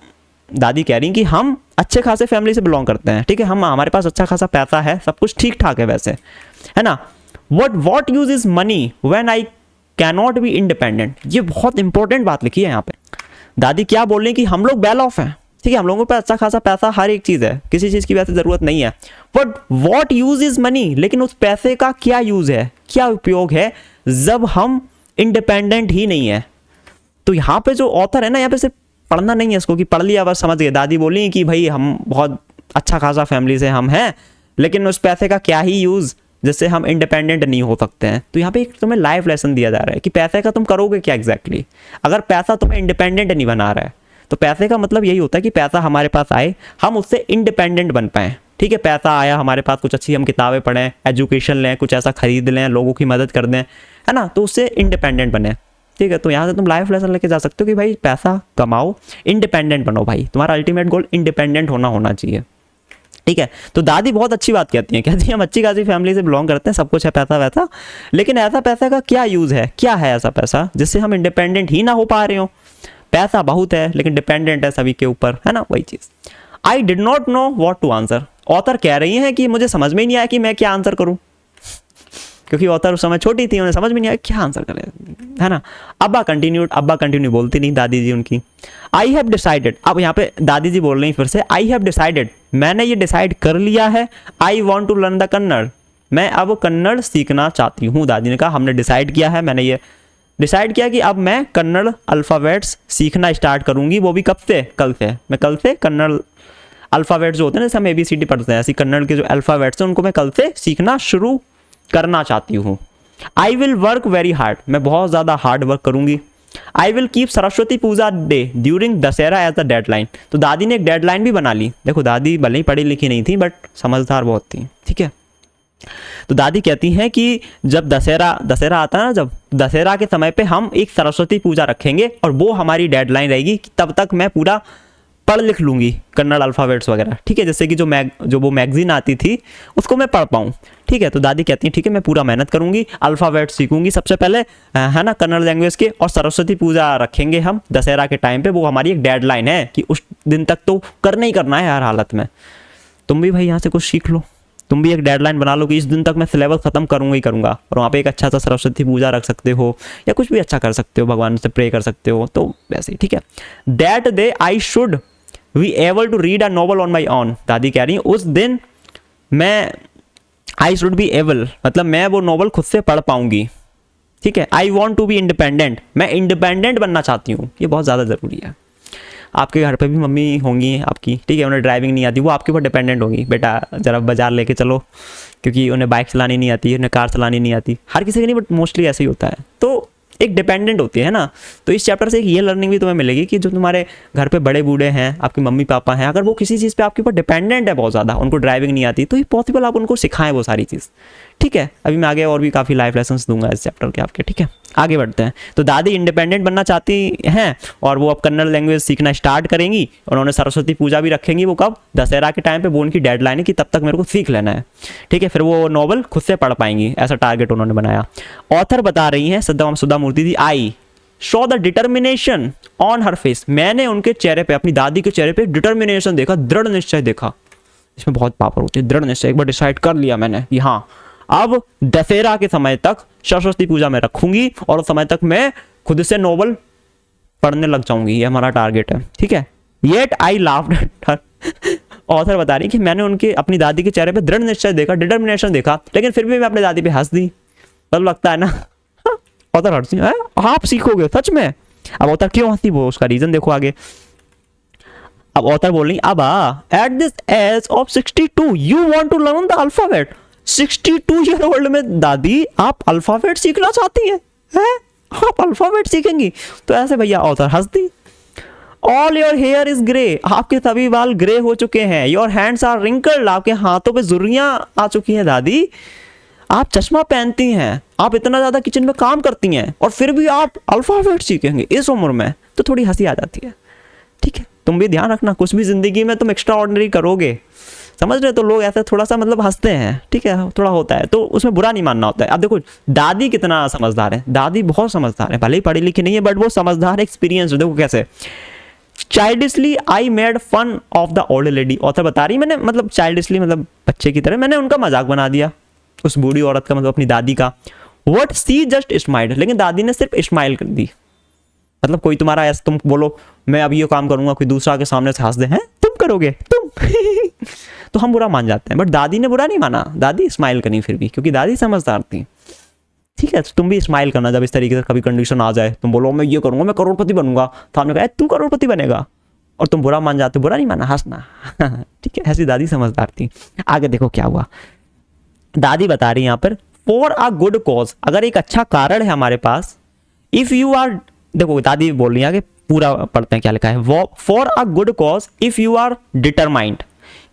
दादी कह रही कि हम अच्छे खासे फैमिली से बिलोंग करते हैं, ठीक है, हम हमारे पास अच्छा खासा पैसा है, सब कुछ ठीक ठाक है वैसे, है ना। What use is money when I cannot be independent. ये बहुत इंपॉर्टेंट बात लिखी है यहाँ पे। दादी क्या बोल रही कि हम लोग वेल ऑफ हैं, ठीक है, हम लोगों पे अच्छा खासा पैसा, हर एक चीज़ है, किसी चीज़ की वैसे ज़रूरत नहीं है। But what use is money, लेकिन उस पैसे का क्या यूज़ है, क्या उपयोग है जब हम इंडिपेंडेंट ही नहीं है। तो यहाँ पे जो ऑथर है ना, यहाँ पे सिर्फ पढ़ना नहीं है इसको कि पढ़ लिया बस समझ गए। दादी बोली कि भाई हम बहुत अच्छा खासा फैमिली से हम हैं, लेकिन उस पैसे का क्या ही यूज़ जिससे हम इंडिपेंडेंट नहीं हो सकते हैं। तो यहाँ पे एक तुम्हें लाइफ लेसन दिया जा रहा है कि पैसे का तुम करोगे क्या एग्जैक्टली। अगर पैसा तुम्हें इंडिपेंडेंट नहीं बना रहा है तो पैसे का मतलब यही होता है कि पैसा हमारे पास आए, हम उससे इंडिपेंडेंट बन पाएँ, ठीक है। पैसा आया हमारे पास, कुछ अच्छी हम किताबें पढ़ें, एजुकेशन लें, कुछ ऐसा खरीद लें, लोगों की मदद कर दें, है ना, तो उससे इंडिपेंडेंट बने, ठीक है। तो यहाँ से तुम लाइफ लेसन लेके जा सकते हो कि भाई पैसा कमाओ, इंडिपेंडेंट बनो, भाई तुम्हारा अल्टीमेट गोल इंडिपेंडेंट होना चाहिए, ठीक है। तो दादी बहुत अच्छी बात कहती है हम अच्छी खासी फैमिली से बिलोंग करते हैं, सब कुछ है पैसा वैसा, लेकिन ऐसा पैसा का क्या यूज़ है, क्या है ऐसा पैसा जिससे हम इंडिपेंडेंट ही ना हो पा रहे हो। पैसा बहुत है लेकिन डिपेंडेंट है सभी के ऊपर, है ना, वही चीज़। I did not know what to answer. Author कह रही हैं कि मुझे समझ में ही नहीं आया कि मैं क्या आंसर करूँ, क्योंकि ऑथर उस समय छोटी थी, उन्हें समझ में नहीं आया क्या आंसर करें, है ना। अब्बा कंटिन्यू बोलती नहीं दादी जी उनकी। आई हैव डिसाइडेड, अब यहाँ पे दादी जी बोल रही फिर से, आई हैव डिसाइडेड, मैंने ये डिसाइड कर लिया है। I want to learn the Kannada, मैं अब कन्नड़ सीखना चाहती हूँ। दादी ने कहा हमने डिसाइड किया है, मैंने ये डिसाइड किया कि अब मैं कन्नड़ अल्फ़ाबेट्स सीखना स्टार्ट करूँगी। वो भी कब से, कल से। मैं कल से कन्नड़ अल्फ़ाबेट्स जो होते हैं जैसे हम ABCD पढ़ते हैं, ऐसी कन्नड़ के जो अल्फ़ाबेट्स हैं उनको मैं कल से सीखना शुरू करना चाहती हूँ। I will work very hard, मैं बहुत ज़्यादा हार्ड वर्क करूँगी। I will keep Saraswati Puja day during Dussehra as the deadline. तो दादी ने एक डेडलाइन भी बना ली। देखो दादी भले ही पढ़ी लिखी नहीं थी बट समझदार बहुत थी, ठीक है। तो दादी कहती हैं कि जब दशहरा आता है ना, जब दशहरा के समय पे हम एक सरस्वती पूजा रखेंगे और वो हमारी डेडलाइन रहेगी कि तब तक मैं पूरा पढ़ लिख लूँगी कन्नड़ अल्फ़ाबेट्स वगैरह, ठीक है, जैसे कि जो वो मैगजीन आती थी उसको मैं पढ़ पाऊँ, ठीक है। तो दादी कहती हैं ठीक है मैं पूरा मेहनत करूँगी, अल्फ़ाबेट सीखूंगी सबसे पहले, है ना, कन्नड़ लैंग्वेज के, और सरस्वती पूजा रखेंगे हम दशहरा के टाइम पे, वो हमारी एक डेडलाइन है कि उस दिन तक तो करना ही करना है हर हालत में। तुम भी भाई यहाँ से कुछ सीख लो, तुम भी एक डेडलाइन बना लो कि इस दिन तक मैं सिलेबस खत्म करूँगा ही करूँगा, और वहाँ पे एक अच्छा सा सरस्वती पूजा रख सकते हो या कुछ भी अच्छा कर सकते हो, भगवान से प्रे कर सकते हो, तो वैसे ही, ठीक है। That day I should be able to read a novel on my own, दादी कह रही उस दिन मैं, आई शुड बी एबल मतलब मैं वो नॉवल खुद से पढ़ पाऊंगी, ठीक है। I want to be independent, मैं इंडिपेंडेंट बनना चाहती हूँ, ये बहुत ज़्यादा ज़रूरी है। आपके घर पे भी मम्मी होंगी आपकी, ठीक है, उन्हें ड्राइविंग नहीं आती, वो आपके ऊपर डिपेंडेंट होंगी, बेटा जरा बाजार लेके चलो, क्योंकि उन्हें बाइक चलानी नहीं आती, उन्हें कार चलानी नहीं आती, हर किसी के नहीं बट मोस्टली ऐसे ही होता है, तो एक डिपेंडेंट होती है ना। तो इस चैप्टर से एक ये लर्निंग भी तुम्हें मिलेगी कि जो तुम्हारे घर पे बड़े बूढ़े हैं, आपके मम्मी पापा हैं, अगर वो किसी चीज़ पे आपके ऊपर डिपेंडेंट है बहुत ज़्यादा, उनको ड्राइविंग नहीं आती, तो ये पॉसिबल आप उनको सिखाएं वो सारी चीज़, ठीक है। अभी मैं आगे और भी काफ़ी लाइफ लेसन्स दूंगा इस चैप्टर के आपके, ठीक है। आगे बढ़ते हैं। तो दादी इंडिपेंडेंट बनना चाहती हैं और वो अब कन्नड़ लैंग्वेज सीखना स्टार्ट करेंगी, और उन्होंने सरस्वती पूजा भी रखेंगी, वो कब, दशहरा के टाइम पे, वो उनकी डेडलाइन है कि तब तक मेरे को सीख लेना है, ठीक है। फिर वो नॉवल खुद से पढ़ पाएंगी, ऐसा टारगेट उन्होंने बनाया। ऑथर बता रही हैं सुधा मूर्ति दी, I show the determination on her face, मैंने उनके चेहरे पे, अपनी दादी के चेहरे पे डिटर्मिनेशन देखा, दृढ़ निश्चय देखा। इसमें बहुत पावर होती है, दृढ़ निश्चय, एक बार डिसाइड कर लिया मैंने कि हाँ अब दशहरा के समय तक सरस्वती पूजा में रखूंगी और उस समय तक मैं खुद से नॉवल पढ़ने लग जाऊंगी, ये हमारा टारगेट है, ठीक है। Yet I laughed at her, author बता रही कि मैंने उनके, अपनी दादी के चेहरे पे दृढ़ निश्चय देखा, डिटर्मिनेशन देखा, लेकिन फिर भी मैं अपनी दादी पे हंस दी, मतलब लगता है ना ऑथर हंसी है, आप सीखोगे सच में। अब ऑथर क्यों हंसी, वो उसका रीजन देखो आगे। अब ऑथर बोल रही अब at this age of 62 you want to learn the alphabet, 62 year old में दादी आप अल्फाबेट सीखना चाहती हैं, आप अल्फाबेट सीखेंगी। तो ऐसे भैया ऑथर हंस दी। All your hair is grey, आपके सभी बाल ग्रे हो चुके हैं। योर हैंड्स आर रिंकल्ड, आपके हाथों पे झुर्रियां आ चुकी हैं दादी। आप चश्मा पहनती हैं, आप इतना ज्यादा किचन में काम करती हैं, और फिर भी आप अल्फाबेट सीखेंगे इस उम्र में, तो थोड़ी हंसी आ जाती है, ठीक है। तुम भी ध्यान रखना, कुछ भी जिंदगी में तुम एक्स्ट्रा ऑर्डिनरी करोगे, समझ रहे, तो लोग ऐसा थोड़ा सा मतलब हंसते हैं, ठीक है, थोड़ा होता है, तो उसमें बुरा नहीं मानना होता है। अब देखो दादी कितना समझदार है, दादी बहुत समझदार है, भले ही पढ़ी लिखी नहीं है बट वो समझदार, एक्सपीरियंस, देखो कैसे। Childishly I made fun of the old lady, author बता रही मैंने, मतलब चाइल्डिशली मतलब बच्चे की तरह मैंने उनका मजाक बना दिया, उस बूढ़ी औरत का, मतलब अपनी दादी का। व्हाट सी जस्ट स्माइल्ड, लेकिन दादी ने सिर्फ स्माइल कर दी, मतलब कोई तुम्हारा ऐसा, तुम बोलो मैं अब ये काम करूंगा, कोई दूसरा के सामने से हंस दे, हैं तुम करोगे तुम तो हम बुरा मान जाते हैं, बट दादी ने बुरा नहीं माना, दादी स्माइल करी फिर भी, क्योंकि दादी समझदार थी, ठीक है। तो तुम भी स्माइल करना जब इस तरीके से कभी कंडीशन आ जाए, तुम बोलो मैं ये करूंगा, मैं करोड़पति बनूंगा, तो हमने कहा तू करोड़पति बनेगा, और तुम बुरा मान जाते, बुरा नहीं माना, हंसना ठीक है। ऐसी दादी समझदार थी। आगे देखो क्या हुआ, दादी बता रही यहाँ पर, फॉर अ गुड कॉज, अगर एक अच्छा कारण है हमारे पास, इफ यू आर, देखो दादी बोल रही है आगे, पूरा पढ़ते हैं क्या लिखा है। For a good cause if you are determined,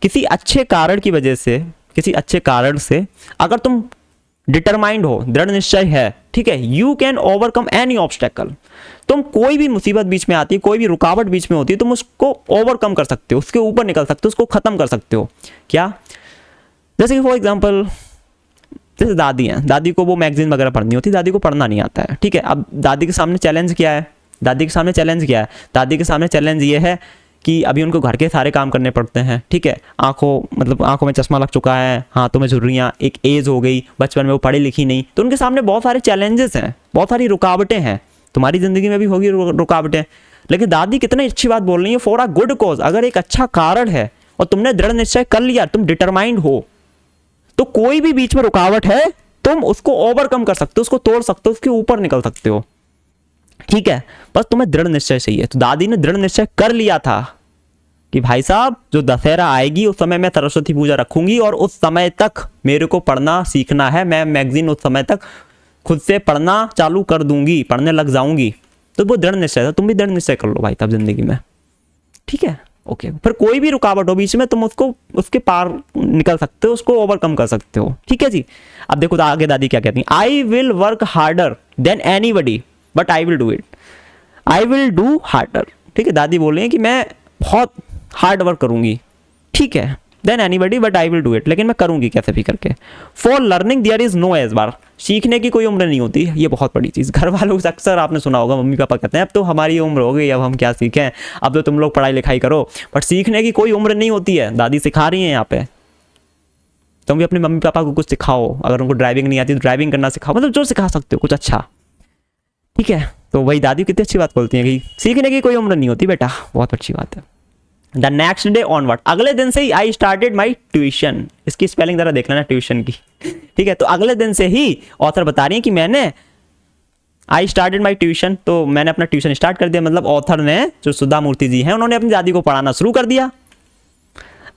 किसी अच्छे कारण की वजह से, किसी अच्छे कारण से अगर तुम डिटरमाइंड हो, दृढ़ निश्चय है, ठीक है, you can overcome any obstacle, तुम कोई भी मुसीबत बीच में आती है, कोई भी रुकावट बीच में होती है, तुम उसको ओवरकम कर सकते हो, उसके ऊपर निकल सकते हो, उसको खत्म कर सकते हो। क्या, जैसे कि फॉर एग्जाम्पल, जैसे दादी हैं, दादी को वो मैगजीन वगैरह पढ़नी होती है, दादी को पढ़ना नहीं आता है, ठीक है। अब दादी के सामने चैलेंज क्या है, दादी के सामने चैलेंज क्या है, दादी के सामने चैलेंज ये है कि अभी उनको घर के सारे काम करने पड़ते हैं, ठीक है। आंखों में चश्मा लग चुका है, हाथों में झुर्रियां, एक एज हो गई, बचपन में वो पढ़ी लिखी नहीं, तो उनके सामने बहुत सारे चैलेंजेस हैं, बहुत सारी रुकावटें हैं। तुम्हारी जिंदगी में भी होगी रुकावटें, लेकिन दादी कितनी अच्छी बात बोल रही है, फॉर अ गुड कॉज, अगर एक अच्छा कारण है और तुमने दृढ़ निश्चय कर लिया, तुम डिटरमाइंड हो, तो कोई भी बीच में रुकावट है तुम उसको ओवरकम कर सकते हो, उसको तोड़ सकते हो, उसके ऊपर निकल सकते हो, ठीक है। बस तुम्हें दृढ़ निश्चय चाहिए। तो दादी ने दृढ़ निश्चय कर लिया था कि भाई साहब जो दशहरा आएगी उस समय मैं सरस्वती पूजा रखूंगी और उस समय तक मेरे को पढ़ना सीखना है, मैं मैगजीन उस समय तक खुद से पढ़ना चालू कर दूंगी, पढ़ने लग जाऊंगी। तो वो दृढ़ निश्चय था, तुम भी दृढ़ निश्चय कर लो भाई तब जिंदगी में, ठीक है, ओके। फिर कोई भी रुकावट हो बीच में तुम उसको, उसके पार निकल सकते हो, उसको ओवरकम कर सकते हो, ठीक है जी। अब देखो आगे दादी क्या कहती हैं, आई will work harder than anybody but I will do it, I will do harder, ठीक है। दादी बोल रही है कि मैं बहुत हार्ड वर्क करूँगी, ठीक है, then anybody but I will do it, लेकिन मैं करूँगी कैसे भी करके। For learning there is no age bar, सीखने की कोई उम्र नहीं होती, ये बहुत बड़ी चीज़। घर वालों से अक्सर आपने सुना होगा, मम्मी पापा कहते हैं अब तो हमारी उम्र हो गई, अब हम क्या सीखें, अब तो तुम लोग पढ़ाई लिखाई करो, बट सीखने की कोई उम्र नहीं होती है। दादी सिखा रही हैं यहाँ पे, तुम भी अपने मम्मी पापा को कुछ सिखाओ, अगर उनको ड्राइविंग नहीं आती तो ड्राइविंग करना सिखाओ, मतलब जो सिखा सकते हो कुछ अच्छा, ठीक है। तो वही दादी कितनी अच्छी बात बोलती हैं कि सीखने की कोई उम्र नहीं होती बेटा, बहुत अच्छी बात है। द नेक्स्ट डे ऑनवर्ड, अगले दिन से ही आई स्टार्टेड माई ट्यूशन, इसकी स्पेलिंग जरा देख लेना ट्यूशन की, ठीक है। तो अगले दिन से ही ऑथर बता रही है कि मैंने आई स्टार्टेड माई ट्यूशन, तो मैंने अपना ट्यूशन स्टार्ट कर दिया, मतलब ऑथर ने, जो सुधा मूर्ति जी हैं, उन्होंने अपनी दादी को पढ़ाना शुरू कर दिया।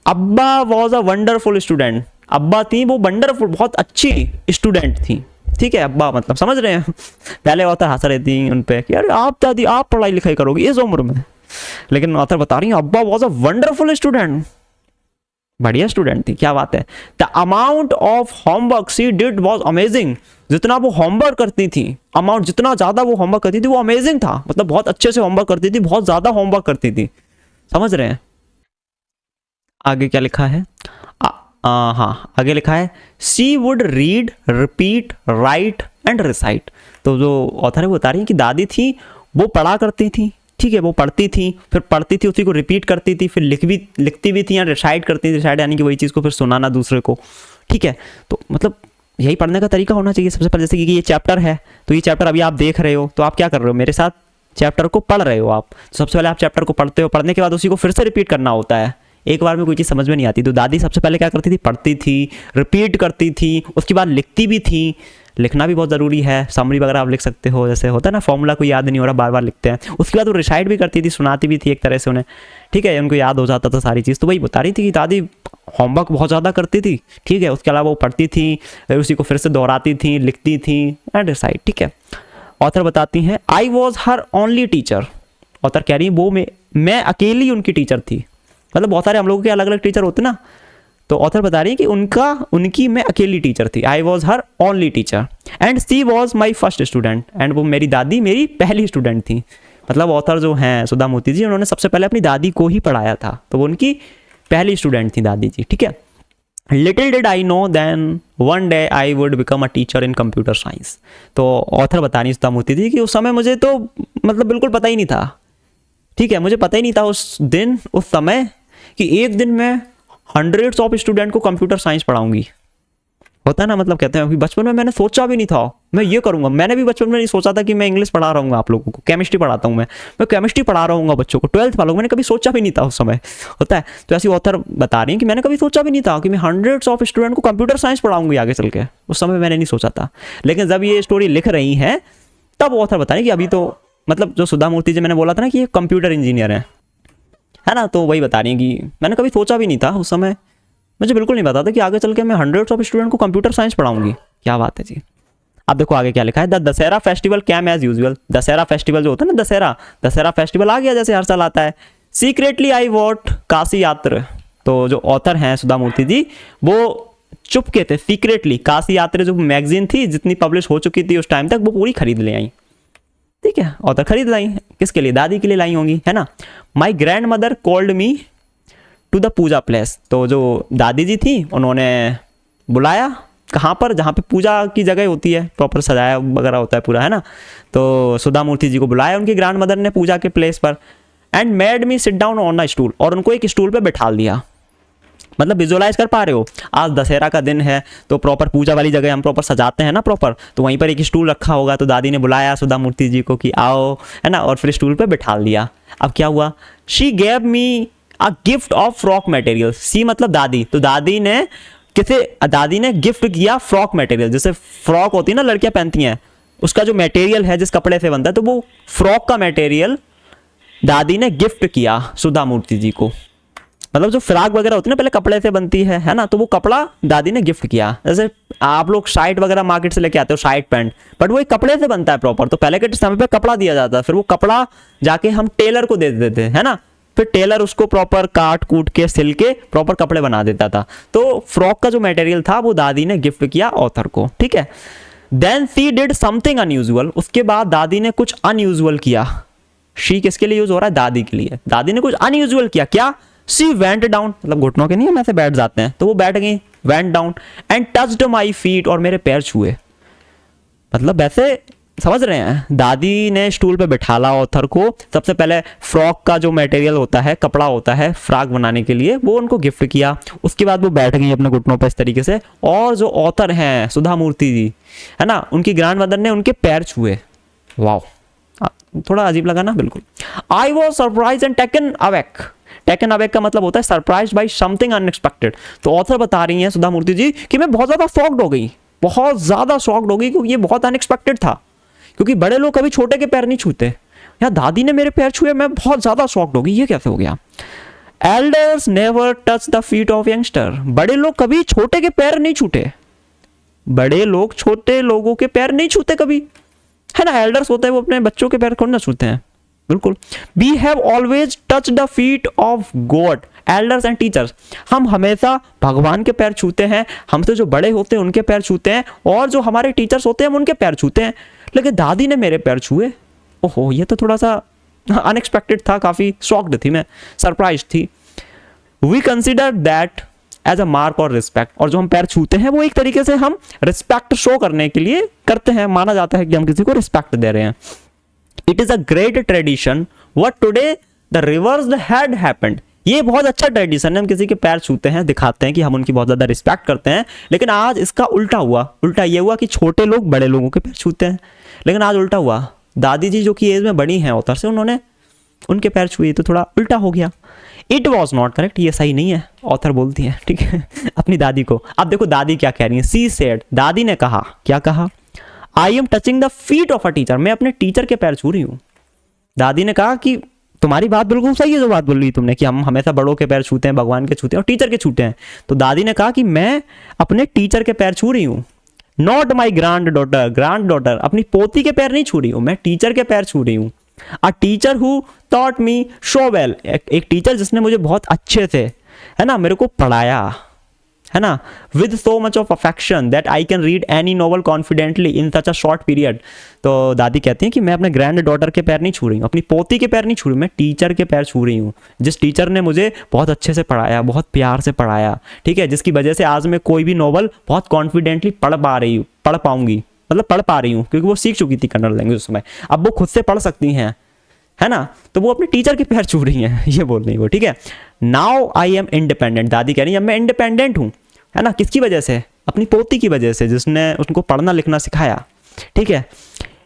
अब्बा वॉज अ वंडरफुल स्टूडेंट, अब्बा थी वो वंडरफुल, बहुत अच्छी स्टूडेंट थी, ठीक है। अब्बा मतलब समझ रहे हैं, पहले ऑथर हंस रही थी उन पे कि अरे आप दादी आप पढ़ाई लिखाई करोगी इस उम्र में, लेकिन ऑथर बता रही है अब्बा वॉज अ वंडरफुल स्टूडेंट, बढ़िया स्टूडेंट थी, क्या बात है। The amount of homework she did was amazing, जितना वो होमवर्क करती थी, अमाउंट जितना ज्यादा वो होमवर्क करती थी वो अमेजिंग था, मतलब बहुत अच्छे से होमवर्क करती थी, बहुत ज्यादा होमवर्क करती थी, समझ रहे हैं। आगे क्या लिखा है, हाँ आगे लिखा है she would read repeat right and recite. तो जो ऑथर है वो बता रही है कि दादी थी वो पढ़ा करती थी, ठीक है, वो पढ़ती थी, फिर पढ़ती थी, उसी को रिपीट करती थी, फिर लिखती भी थी या रिसाइट करती थी, रिसाइट यानी कि वही चीज़ को फिर सुनाना दूसरे को, ठीक है। तो मतलब यही पढ़ने का तरीका होना चाहिए सबसे पहले। जैसे कि ये चैप्टर है, तो ये चैप्टर अभी आप देख रहे हो, तो आप क्या कर रहे हो, मेरे साथ चैप्टर को पढ़ रहे हो आप, तो सबसे पहले आप चैप्टर को पढ़ते हो, पढ़ने के बाद उसी को फिर से रिपीट करना होता है, एक बार में कोई चीज़ समझ में नहीं आती। तो दादी सबसे पहले क्या करती थी, पढ़ती थी, रिपीट करती थी, उसके बाद लिखती भी थी, लिखना भी बहुत ज़रूरी है, समरी वगैरह आप लिख सकते हो, जैसे होता है ना फॉर्मूला कोई याद नहीं हो रहा बार बार लिखते हैं। उसके बाद वो रिसाइट भी करती थी, सुनाती भी थी एक तरह से उन्हें, ठीक है, उनको याद हो जाता था सारी चीज़। तो वही बता रही थी कि दादी होमवर्क बहुत ज़्यादा करती थी, ठीक है, उसके अलावा वो पढ़ती थी, फिर उसी को फिर से दोहराती थी, लिखती थी एंड रिसाइट, ठीक है। ऑथर बताती हैं आई was her only teacher, author कह रही है वो मैं अकेली उनकी टीचर थी, मतलब बहुत सारे हम लोगों के अलग अलग टीचर होते ना, तो ऑथर बता रही है कि उनकी मैं अकेली टीचर थी, I was her only teacher and she was my first student, एंड वो मेरी दादी मेरी पहली स्टूडेंट थी। मतलब ऑथर जो हैं सुधा मूर्ति जी, उन्होंने सबसे पहले अपनी दादी को ही पढ़ाया था, तो वो उनकी पहली स्टूडेंट थी दादी जी, ठीक है। Little did I know then one day I would become a teacher in computer science. तो ऑथर बता रही सुधा मूर्ति जी कि उस समय मुझे तो मतलब बिल्कुल पता ही नहीं था, ठीक है, मुझे पता ही नहीं था उस दिन उस समय कि एक दिन मैं हंड्रेड्स ऑफ स्टूडेंट को कंप्यूटर साइंस पढ़ाऊंगी। होता है ना, मतलब कहते हैं कि बचपन में मैंने सोचा भी नहीं था मैं ये करूंगा, मैंने भी बचपन में नहीं सोचा था कि मैं इंग्लिश पढ़ा रहा हूँ आप लोगों को, केमिस्ट्री पढ़ाता हूँ मैं केमिस्ट्री पढ़ा रहा हूँ बच्चों को, 12th वालों को, मैंने कभी सोचा भी नहीं था उस समय, होता है। तो ऐसी ऑथर बता रही हैं कि मैंने कभी सोचा भी नहीं था कि मैं हंड्रेड्स ऑफ स्टूडेंट को कंप्यूटर साइंस पढ़ाऊंगी आगे चल के, उस समय मैंने नहीं सोचा था। लेकिन जब ये स्टोरी लिख रही है तब ऑथर बता रही कि अभी तो मतलब जो सुधा मूर्ति जी मैंने बोला था ना कि ये कंप्यूटर इंजीनियर है ना, तो वही बता रही हैं कि मैंने कभी सोचा भी नहीं था उस समय, मुझे बिल्कुल नहीं पता था कि आगे चल के मैं हंड्रेड्स ऑफ स्टूडेंट को कंप्यूटर साइंस पढ़ाऊंगी। क्या बात है जी। अब देखो आगे क्या लिखा है, the Dussehra festival came as usual. Dussehra festival जो होता है ना, दशहरा फेस्टिवल आ गया जैसे हर साल आता है। सीक्रेटली आई वॉट काशी यात्रा। तो जो ऑथर हैं सुधा मूर्ति जी, वो चुपके थे, सीक्रेटली काशी यात्रा जो मैगजीन थी जितनी पब्लिश हो चुकी थी उस टाइम तक, वो पूरी खरीद ले आई, ठीक है, ऑथर खरीद लाई, किसके लिए, दादी के लिए लाई होंगी, है ना। My grand mother called me to the puja place. तो जो दादी जी थी उन्होंने बुलाया कहाँ पर, जहाँ पे पूजा की जगह होती है, प्रॉपर सजाया वगैरह होता है पूरा, है ना। तो सुधा मूर्ति जी को बुलाया उनकी ग्रैंड मदर ने पूजा के प्लेस पर, and made me sit down on a stool, और उनको एक स्टूल पे बैठाल दिया। मतलब विजुअलाइज कर पा रहे हो, आज दशहरा का दिन है तो प्रॉपर पूजा वाली जगह हम प्रॉपर सजाते हैं ना प्रॉपर, तो वहीं पर एक स्टूल रखा होगा, तो दादी ने बुलाया सुधा मूर्ति जी को कि आओ, है ना, और फिर स्टूल पे बैठा दिया। अब क्या हुआ, she gave me a gift of frock material. She मतलब दादी, तो दादी ने गिफ्ट किया फ्रॉक मटेरियल, जैसे फ्रॉक होती है ना लड़कियां पहनती हैं, उसका जो मटेरियल है जिस कपड़े से बनता है, तो वो फ्रॉक का मटेरियल दादी ने गिफ्ट किया सुधा मूर्ति जी को। मतलब जो फ्रॉक वगैरह होती है ना पहले कपड़े से बनती है ना, तो वो कपड़ा दादी ने गिफ्ट किया। जैसे आप लोग शर्ट वगैरह मार्केट से लेके आते हो, शर्ट पैंट, बट वो एक कपड़े से बनता है प्रॉपर, तो पहले के समय पे कपड़ा दिया जाता है, फिर वो कपड़ा जाके हम टेलर को दे देते हैं, है ना, फिर टेलर उसको प्रॉपर काट कूट के सिल के प्रॉपर कपड़े बना देता था। तो फ्रॉक का जो मटेरियल था वो दादी ने गिफ्ट किया ऑथर को, ठीक है। Then she did something unusual. उसके बाद दादी ने कुछ अनयूजुअल किया, शी किसके लिए यूज हो रहा है? दादी के लिए। दादी ने कुछ अनयूजुअल किया, क्या? शी वेंट डाउन, मतलब घुटनों के नहीं हम ऐसे बैठ जाते हैं, तो वो बैठ गई, went down and touched my feet, और मेरे पैर छुए। मतलब वैसे समझ रहे हैं, दादी ने स्टूल पे बिठाला ऑथर को। सबसे पहले फ्रॉक का जो मटेरियल होता है, कपड़ा होता है फ्रॉक बनाने के लिए, वो उनको गिफ्ट किया। उसके बाद वो बैठ गई अपने घुटनों पर इस तरीके से, और जो ऑथर हैं सुधा मूर्ति जी, है ना, उनकी ग्रैंड मदर ने उनके पैर छुए। वाह, थोड़ा अजीब लगा ना? बिल्कुल। I was surprise and taken awake. Taken awake का मतलब होता है सरप्राइज बाई समथिंग अनएक्सपेक्टेड। तो ऑथर बता रही हैं सुधा मूर्ति जी कि मैं बहुत ज्यादा शॉक्ड हो गई, बहुत ज्यादा शॉक्ड हो गई, क्योंकि ये बहुत अनएक्सपेक्टेड था, क्योंकि बड़े लोग कभी छोटे के पैर नहीं छूते। या दादी ने मेरे पैर छुए, मैं बहुत ज्यादा शॉक्ड हो गई, ये कैसे हो गया? Elders never touch the feet of youngster. बड़े लोग कभी छोटे के पैर नहीं छूते, बड़े लोग छोटे लोगों के पैर नहीं छूते कभी, है ना। एल्डर्स होते हैं वो अपने बच्चों के पैर कौन ना छूते हैं? बिल्कुल। We have always touch the feet of God, elders and teachers. हम हमेशा भगवान के पैर छूते हैं, हमसे जो बड़े होते हैं उनके पैर छूते हैं, और जो हमारे टीचर्स होते हैं हम उनके पैर छूते हैं। लेकिन दादी ने मेरे पैर छुए। ओहो, ये तो थोड़ा सा अनएक्सपेक्टेड था, काफी शॉक्ड थी मैं, सरप्राइज थी। We consider that as a mark और रिस्पेक्ट, और जो हम पैर छूते हैं वो एक तरीके से हम रिस्पेक्ट शो करने के लिए करते हैं, माना जाता है कि हम किसी को रिस्पेक्ट दे रहे हैं। It is a great tradition what today the reverse had happened. ये बहुत अच्छा ट्रेडिशन है, हम किसी के पैर छूते हैं, दिखाते हैं कि हम उनकी बहुत ज्यादा रिस्पेक्ट करते हैं। लेकिन आज इसका उल्टा हुआ। उल्टा ये हुआ कि छोटे लोग बड़े लोगों के पैर छूते हैं, लेकिन आज उल्टा हुआ। दादी जी जो कि एज में बड़ी हैं ऑथर से, उन्होंने उनके पैर छुए, तो थोड़ा उल्टा हो गया। इट वॉज नॉट करेक्ट, ये सही नहीं है, ऑथर बोलती है, ठीक है, अपनी दादी को। अब देखो दादी क्या कह रही है। सी सेड, दादी ने कहा, क्या कहा? I am touching the feet of a teacher, मैं अपने टीचर के पैर छू रही हूँ। दादी ने कहा कि तुम्हारी बात बिल्कुल सही है जो बात बोल रही तुमने, कि हम हमेशा बड़ों के पैर छूते हैं, भगवान के छूते हैं और टीचर के छूते हैं। तो दादी ने कहा कि मैं अपने टीचर के पैर छू रही हूँ। Not my grand daughter, grand daughter, अपनी पोती के पैर नहीं छू रही हूँ, मैं टीचर के पैर छू रही हूँ। A teacher who taught me so well, एक टीचर जिसने मुझे बहुत अच्छे से, है ना, मेरे को पढ़ाया, है ना, with so much of affection that I can read any novel confidently in such a short period. तो दादी कहती हैं कि मैं अपने ग्रैंड डॉटर के पैर नहीं छू रही हूँ, अपनी पोती के पैर नहीं छू रही हूँ, मैं टीचर के पैर छू रही हूँ, जिस टीचर ने मुझे बहुत अच्छे से पढ़ाया, बहुत प्यार से पढ़ाया, ठीक है, जिसकी वजह से आज मैं कोई भी नॉवल बहुत कॉन्फिडेंटली पढ़ पाऊंगी, मतलब पढ़ पा रही हूँ, क्योंकि वो सीख चुकी थी कन्नड़ लैंग्वेज उस समय, अब वो खुद से पढ़ सकती हैं, है ना। तो वो अपने टीचर के पैर छू रही हैं, ये बोल रही वो, ठीक है। नाउ आई एम इंडिपेंडेंट, दादी कह रही है अब मैं इंडिपेंडेंट हूँ, है ना। किसकी वजह से? अपनी पोती की वजह से, जिसने उनको पढ़ना लिखना सिखाया, ठीक है।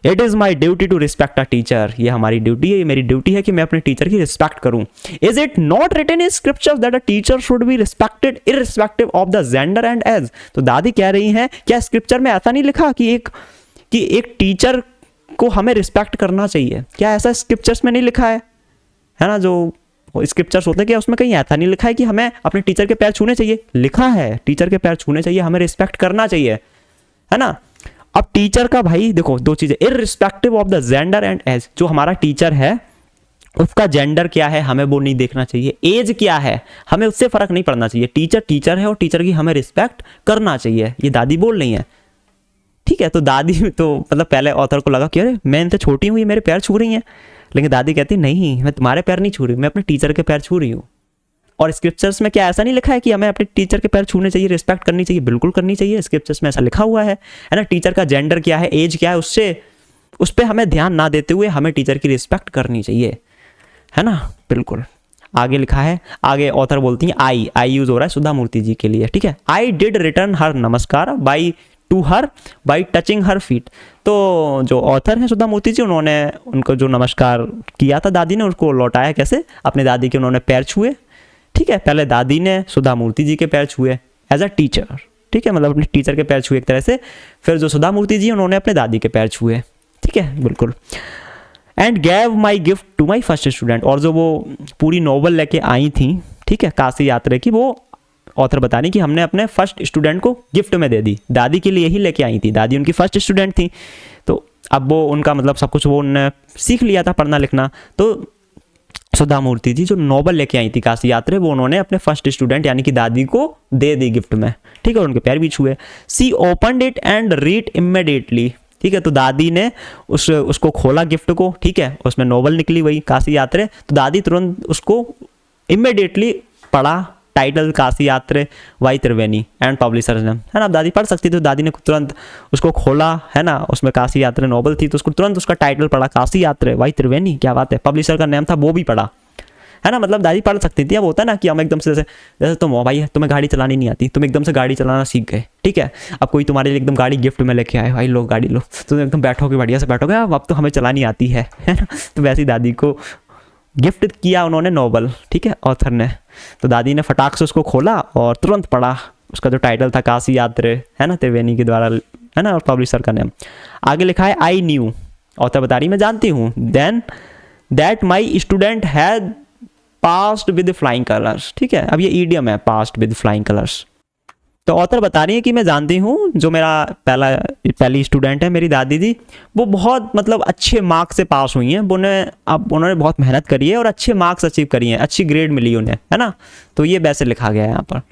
It is my duty to respect a teacher, ये हमारी ड्यूटी है, ये मेरी ड्यूटी है कि मैं अपने टीचर की रिस्पेक्ट करूं। Is it not written in scriptures that a teacher should be respected irrespective of the gender and age. तो दादी कह रही हैं, क्या स्क्रिप्चर में ऐसा नहीं लिखा कि एक टीचर को हमें रिस्पेक्ट करना चाहिए? क्या ऐसा स्क्रिप्चर्स में नहीं लिखा है ना? जो स्क्रिप्चर्स होते हैं, क्या उसमें कहीं ऐसा नहीं लिखा है कि हमें अपने टीचर के पैर छूने चाहिए? लिखा है, टीचर के पैर छूने चाहिए, हमें रिस्पेक्ट करना चाहिए, है ना। अब टीचर का भाई देखो दो चीजें, irrespective of the gender and age, जो हमारा टीचर है उसका जेंडर क्या है हमें वो नहीं देखना चाहिए, एज क्या है हमें उससे फर्क नहीं पड़ना चाहिए, टीचर टीचर है और टीचर की हमें रिस्पेक्ट करना चाहिए, ये दादी बोल रही है, ठीक है। तो दादी तो मतलब पहले ऑथर को लगा कि अरे मैं इनसे छोटी हूँ, ये मेरे पैर छू रही हैं, लेकिन दादी कहती नहीं, मैं तुम्हारे पैर नहीं छू रही, मैं अपने टीचर के पैर छू रही हूँ। और स्क्रिप्चर्स में क्या ऐसा नहीं लिखा है कि हमें अपने टीचर के पैर छूने चाहिए, रिस्पेक्ट करनी चाहिए? बिल्कुल करनी चाहिए, स्क्रिप्चर्स में ऐसा लिखा हुआ है ना। टीचर का जेंडर क्या है, एज क्या है, उस पर हमें ध्यान ना देते हुए हमें टीचर की रिस्पेक्ट करनी चाहिए, है ना। बिल्कुल। आगे लिखा है, आगे ऑथर बोलती हैं आई यूज हो रहा है सुधा मूर्ति जी के लिए, ठीक है। I did return her namaskar to her by touching her feet. तो जो ऑथर हैं सुधा मूर्ति जी, उन्होंने उनको जो नमस्कार किया था दादी ने, उसको लौटाया कैसे? अपने दादी के उन्होंने पैर छुए, ठीक है। पहले दादी ने सुधा मूर्ति जी के पैर छुए एज अ टीचर, ठीक है, मतलब अपने टीचर के पैर छुए एक तरह से। फिर जो सुधा मूर्ति जी उन्होंने अपने दादी के पैर छुए, ठीक है, बिल्कुल। And gave my gift to my first student, और जो वो पूरी नॉवल लेके आई थी, ठीक है, काशी यात्रा की, वो ऑथर बता रही कि हमने अपने फर्स्ट स्टूडेंट को गिफ्ट में दे दी, दादी के लिए ही लेके आई थी, दादी उनकी फर्स्ट स्टूडेंट थी, तो अब वो उनका मतलब सब कुछ वो उन्होंने सीख लिया था पढ़ना लिखना। तो सुधा मूर्ति जी जो नॉवल लेके आई थी काशी यात्रा, वो उन्होंने अपने फर्स्ट स्टूडेंट यानी कि दादी को दे दी गिफ्ट में, ठीक है, उनके पैर भी छुए। She opened it and read immediately, ठीक है। तो दादी ने उसको खोला गिफ्ट को, ठीक है, उसमें नोवेल निकली वही काशी यात्रे। तो दादी तुरंत उसको इमिडिएटली पढ़ा, टाइटल काशी यात्रे वाई त्रिवेणी एंड पब्लिशर्स ने, है ना। अब दादी पढ़ सकती थी तो दादी ने तुरंत उसको खोला, है ना, उसमें काशी यात्रे नोवेल थी तो उसको तुरंत उसका टाइटल पढ़ा, काशी यात्रे वाई त्रिवेणी, क्या बात है। पब्लिशर का नाम था वो भी पढ़ा, है ना। मतलब दादी पढ़ सकती थी। अब होता है ना कि हम एकदम से जैसे तुम हो भाई, तुम्हें गाड़ी चलानी नहीं आती, तुम एकदम से गाड़ी चलाना सीख गए, ठीक है। अब कोई तुम्हारे लिए एकदम गाड़ी गिफ्ट में लेके आए, भाई लो गाड़ी लो, तुम एकदम बैठोगे बढ़िया से बैठोगे, अब तो हमें चलानी आती है ना। तो वैसी दादी को गिफ्ट किया उन्होंने नोवेल, ठीक है, ऑथर ने। तो दादी ने फटाक से उसको खोला और तुरंत पढ़ा, उसका जो टाइटल था काशी यात्रे, है ना, त्रिवेणी के द्वारा, है ना, और पब्लिशर का नाम आगे लिखा है आई न्यू, ऑथर बता रही मैं जानती हूँ, then that my student had passed with flying colours, ठीक है। अब ये ईडियम है, पास्ड विद फ्लाइंग कलर्स। तो ऑथर बता रही है कि मैं जानती हूँ जो मेरा पहली स्टूडेंट है, मेरी दादी जी, वो बहुत मतलब अच्छे मार्क्स से पास हुई हैं। उन्होंने बहुत मेहनत करी है और अच्छे मार्क्स अचीव करी हैं, अच्छी ग्रेड मिली उन्हें, है ना। तो ये वैसे लिखा गया है यहाँ पर।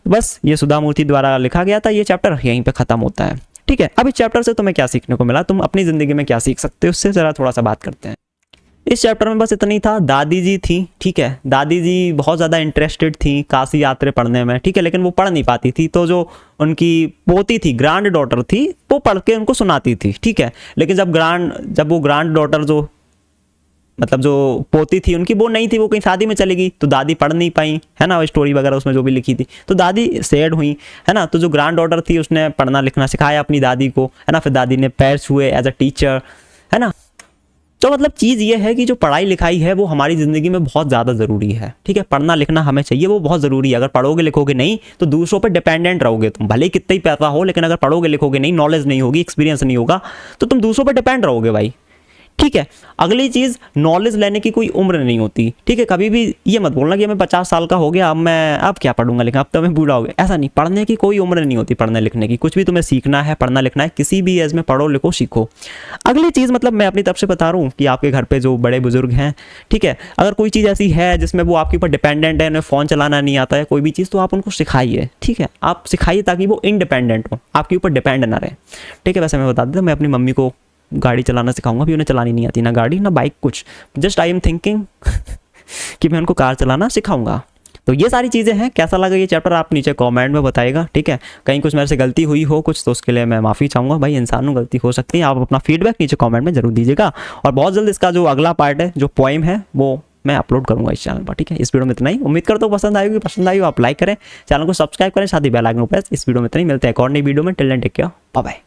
बस ये सुधा मूर्ति द्वारा लिखा गया था। ये चैप्टर यहीं पे ख़त्म होता है, ठीक है। अब इस चैप्टर से तुम्हें क्या सीखने को मिला, तुम अपनी ज़िंदगी में क्या सीख सकते हो, उससे ज़रा थोड़ा सा बात करते हैं। इस चैप्टर में बस इतना ही था। दादी जी थी, ठीक है, दादी जी बहुत ज़्यादा इंटरेस्टेड थी काशी यात्रा पढ़ने में, ठीक है, लेकिन वो पढ़ नहीं पाती थी। तो जो उनकी पोती थी, ग्रैंड डॉटर थी, वो पढ़ के उनको सुनाती थी, ठीक है। लेकिन जब वो ग्रैंड डॉटर जो मतलब जो पोती थी उनकी वो नहीं थी, वो कहीं शादी में चली गई, तो दादी पढ़ नहीं पाई, है ना, स्टोरी वगैरह उसमें जो भी लिखी थी। तो दादी सैड हुई, है ना। तो जो ग्रैंड डॉटर थी उसने पढ़ना लिखना सिखाया अपनी दादी को, है ना। फिर दादी ने पैर छुए एज अ टीचर, है ना। तो मतलब चीज़ ये है कि जो पढ़ाई लिखाई है वो हमारी ज़िंदगी में बहुत ज़्यादा ज़रूरी है, ठीक है। पढ़ना लिखना हमें चाहिए, वो बहुत ज़रूरी है। अगर पढ़ोगे लिखोगे नहीं तो दूसरों पर डिपेंडेंट रहोगे तुम, भले ही कितना ही पैसा हो, लेकिन अगर पढ़ोगे लिखोगे नहीं, नॉलेज नहीं होगी, एक्सपीरियंस नहीं होगा, तो तुम दूसरों पर डिपेंड रहोगे भाई, ठीक है। अगली चीज़, नॉलेज लेने की कोई उम्र नहीं होती, ठीक है। कभी भी ये मत बोलना कि मैं 50 साल का हो गया, अब क्या पढ़ूंगा, लेकिन अब तो मैं बूढ़ा हो गया, ऐसा नहीं। पढ़ने की कोई उम्र नहीं होती, पढ़ने लिखने की। कुछ भी तुम्हें सीखना है, पढ़ना लिखना है, किसी भी एज में पढ़ो लिखो सीखो। अगली चीज़, मतलब मैं अपनी तरफ से बता रहा हूँ कि आपके घर पर जो बड़े बुजुर्ग हैं, ठीक है, अगर कोई चीज़ ऐसी है जिसमें वो आपके ऊपर डिपेंडेंट है, उन्हें फ़ोन चलाना नहीं आता है, कोई भी चीज़, तो आप उनको सिखाइए, ठीक है। आप सिखाइए ताकि वो इंडिपेंडेंट हो, आपके ऊपर डिपेंड ना रहे, ठीक है। वैसे मैं बता देता, मैं अपनी मम्मी को गाड़ी चलाना सिखाऊंगा, भी उन्हें चलानी नहीं आती, ना गाड़ी ना बाइक कुछ, जस्ट आई एम थिंकिंग कि मैं उनको कार चलाना सिखाऊंगा। तो ये सारी चीज़ें हैं। कैसा लगा ये चैप्टर आप नीचे कमेंट में बताइएगा, ठीक है। कहीं कुछ मेरे से गलती हुई हो कुछ तो उसके लिए मैं माफ़ी चाहूँगा, भाई इंसान हूँ, गलती हो सकती है। आप अपना फीडबैक नीचे कमेंट में जरूर दीजिएगा और बहुत जल्द इसका जो अगला पार्ट है, जो पोएम है, वो मैं अपलोड करूँगा इस चैनल पर, ठीक है। इस वीडियो में इतना ही, उम्मीद करता हूँ पसंद आएगी। पसंद आई हो आप लाइक करें, चैनल को सब्सक्राइब करें, साथ ही बेल आइकन को प्रेस। इस वीडियो में इतना ही, मिलते हैं एक और नई वीडियो में। Till then take care, bye bye.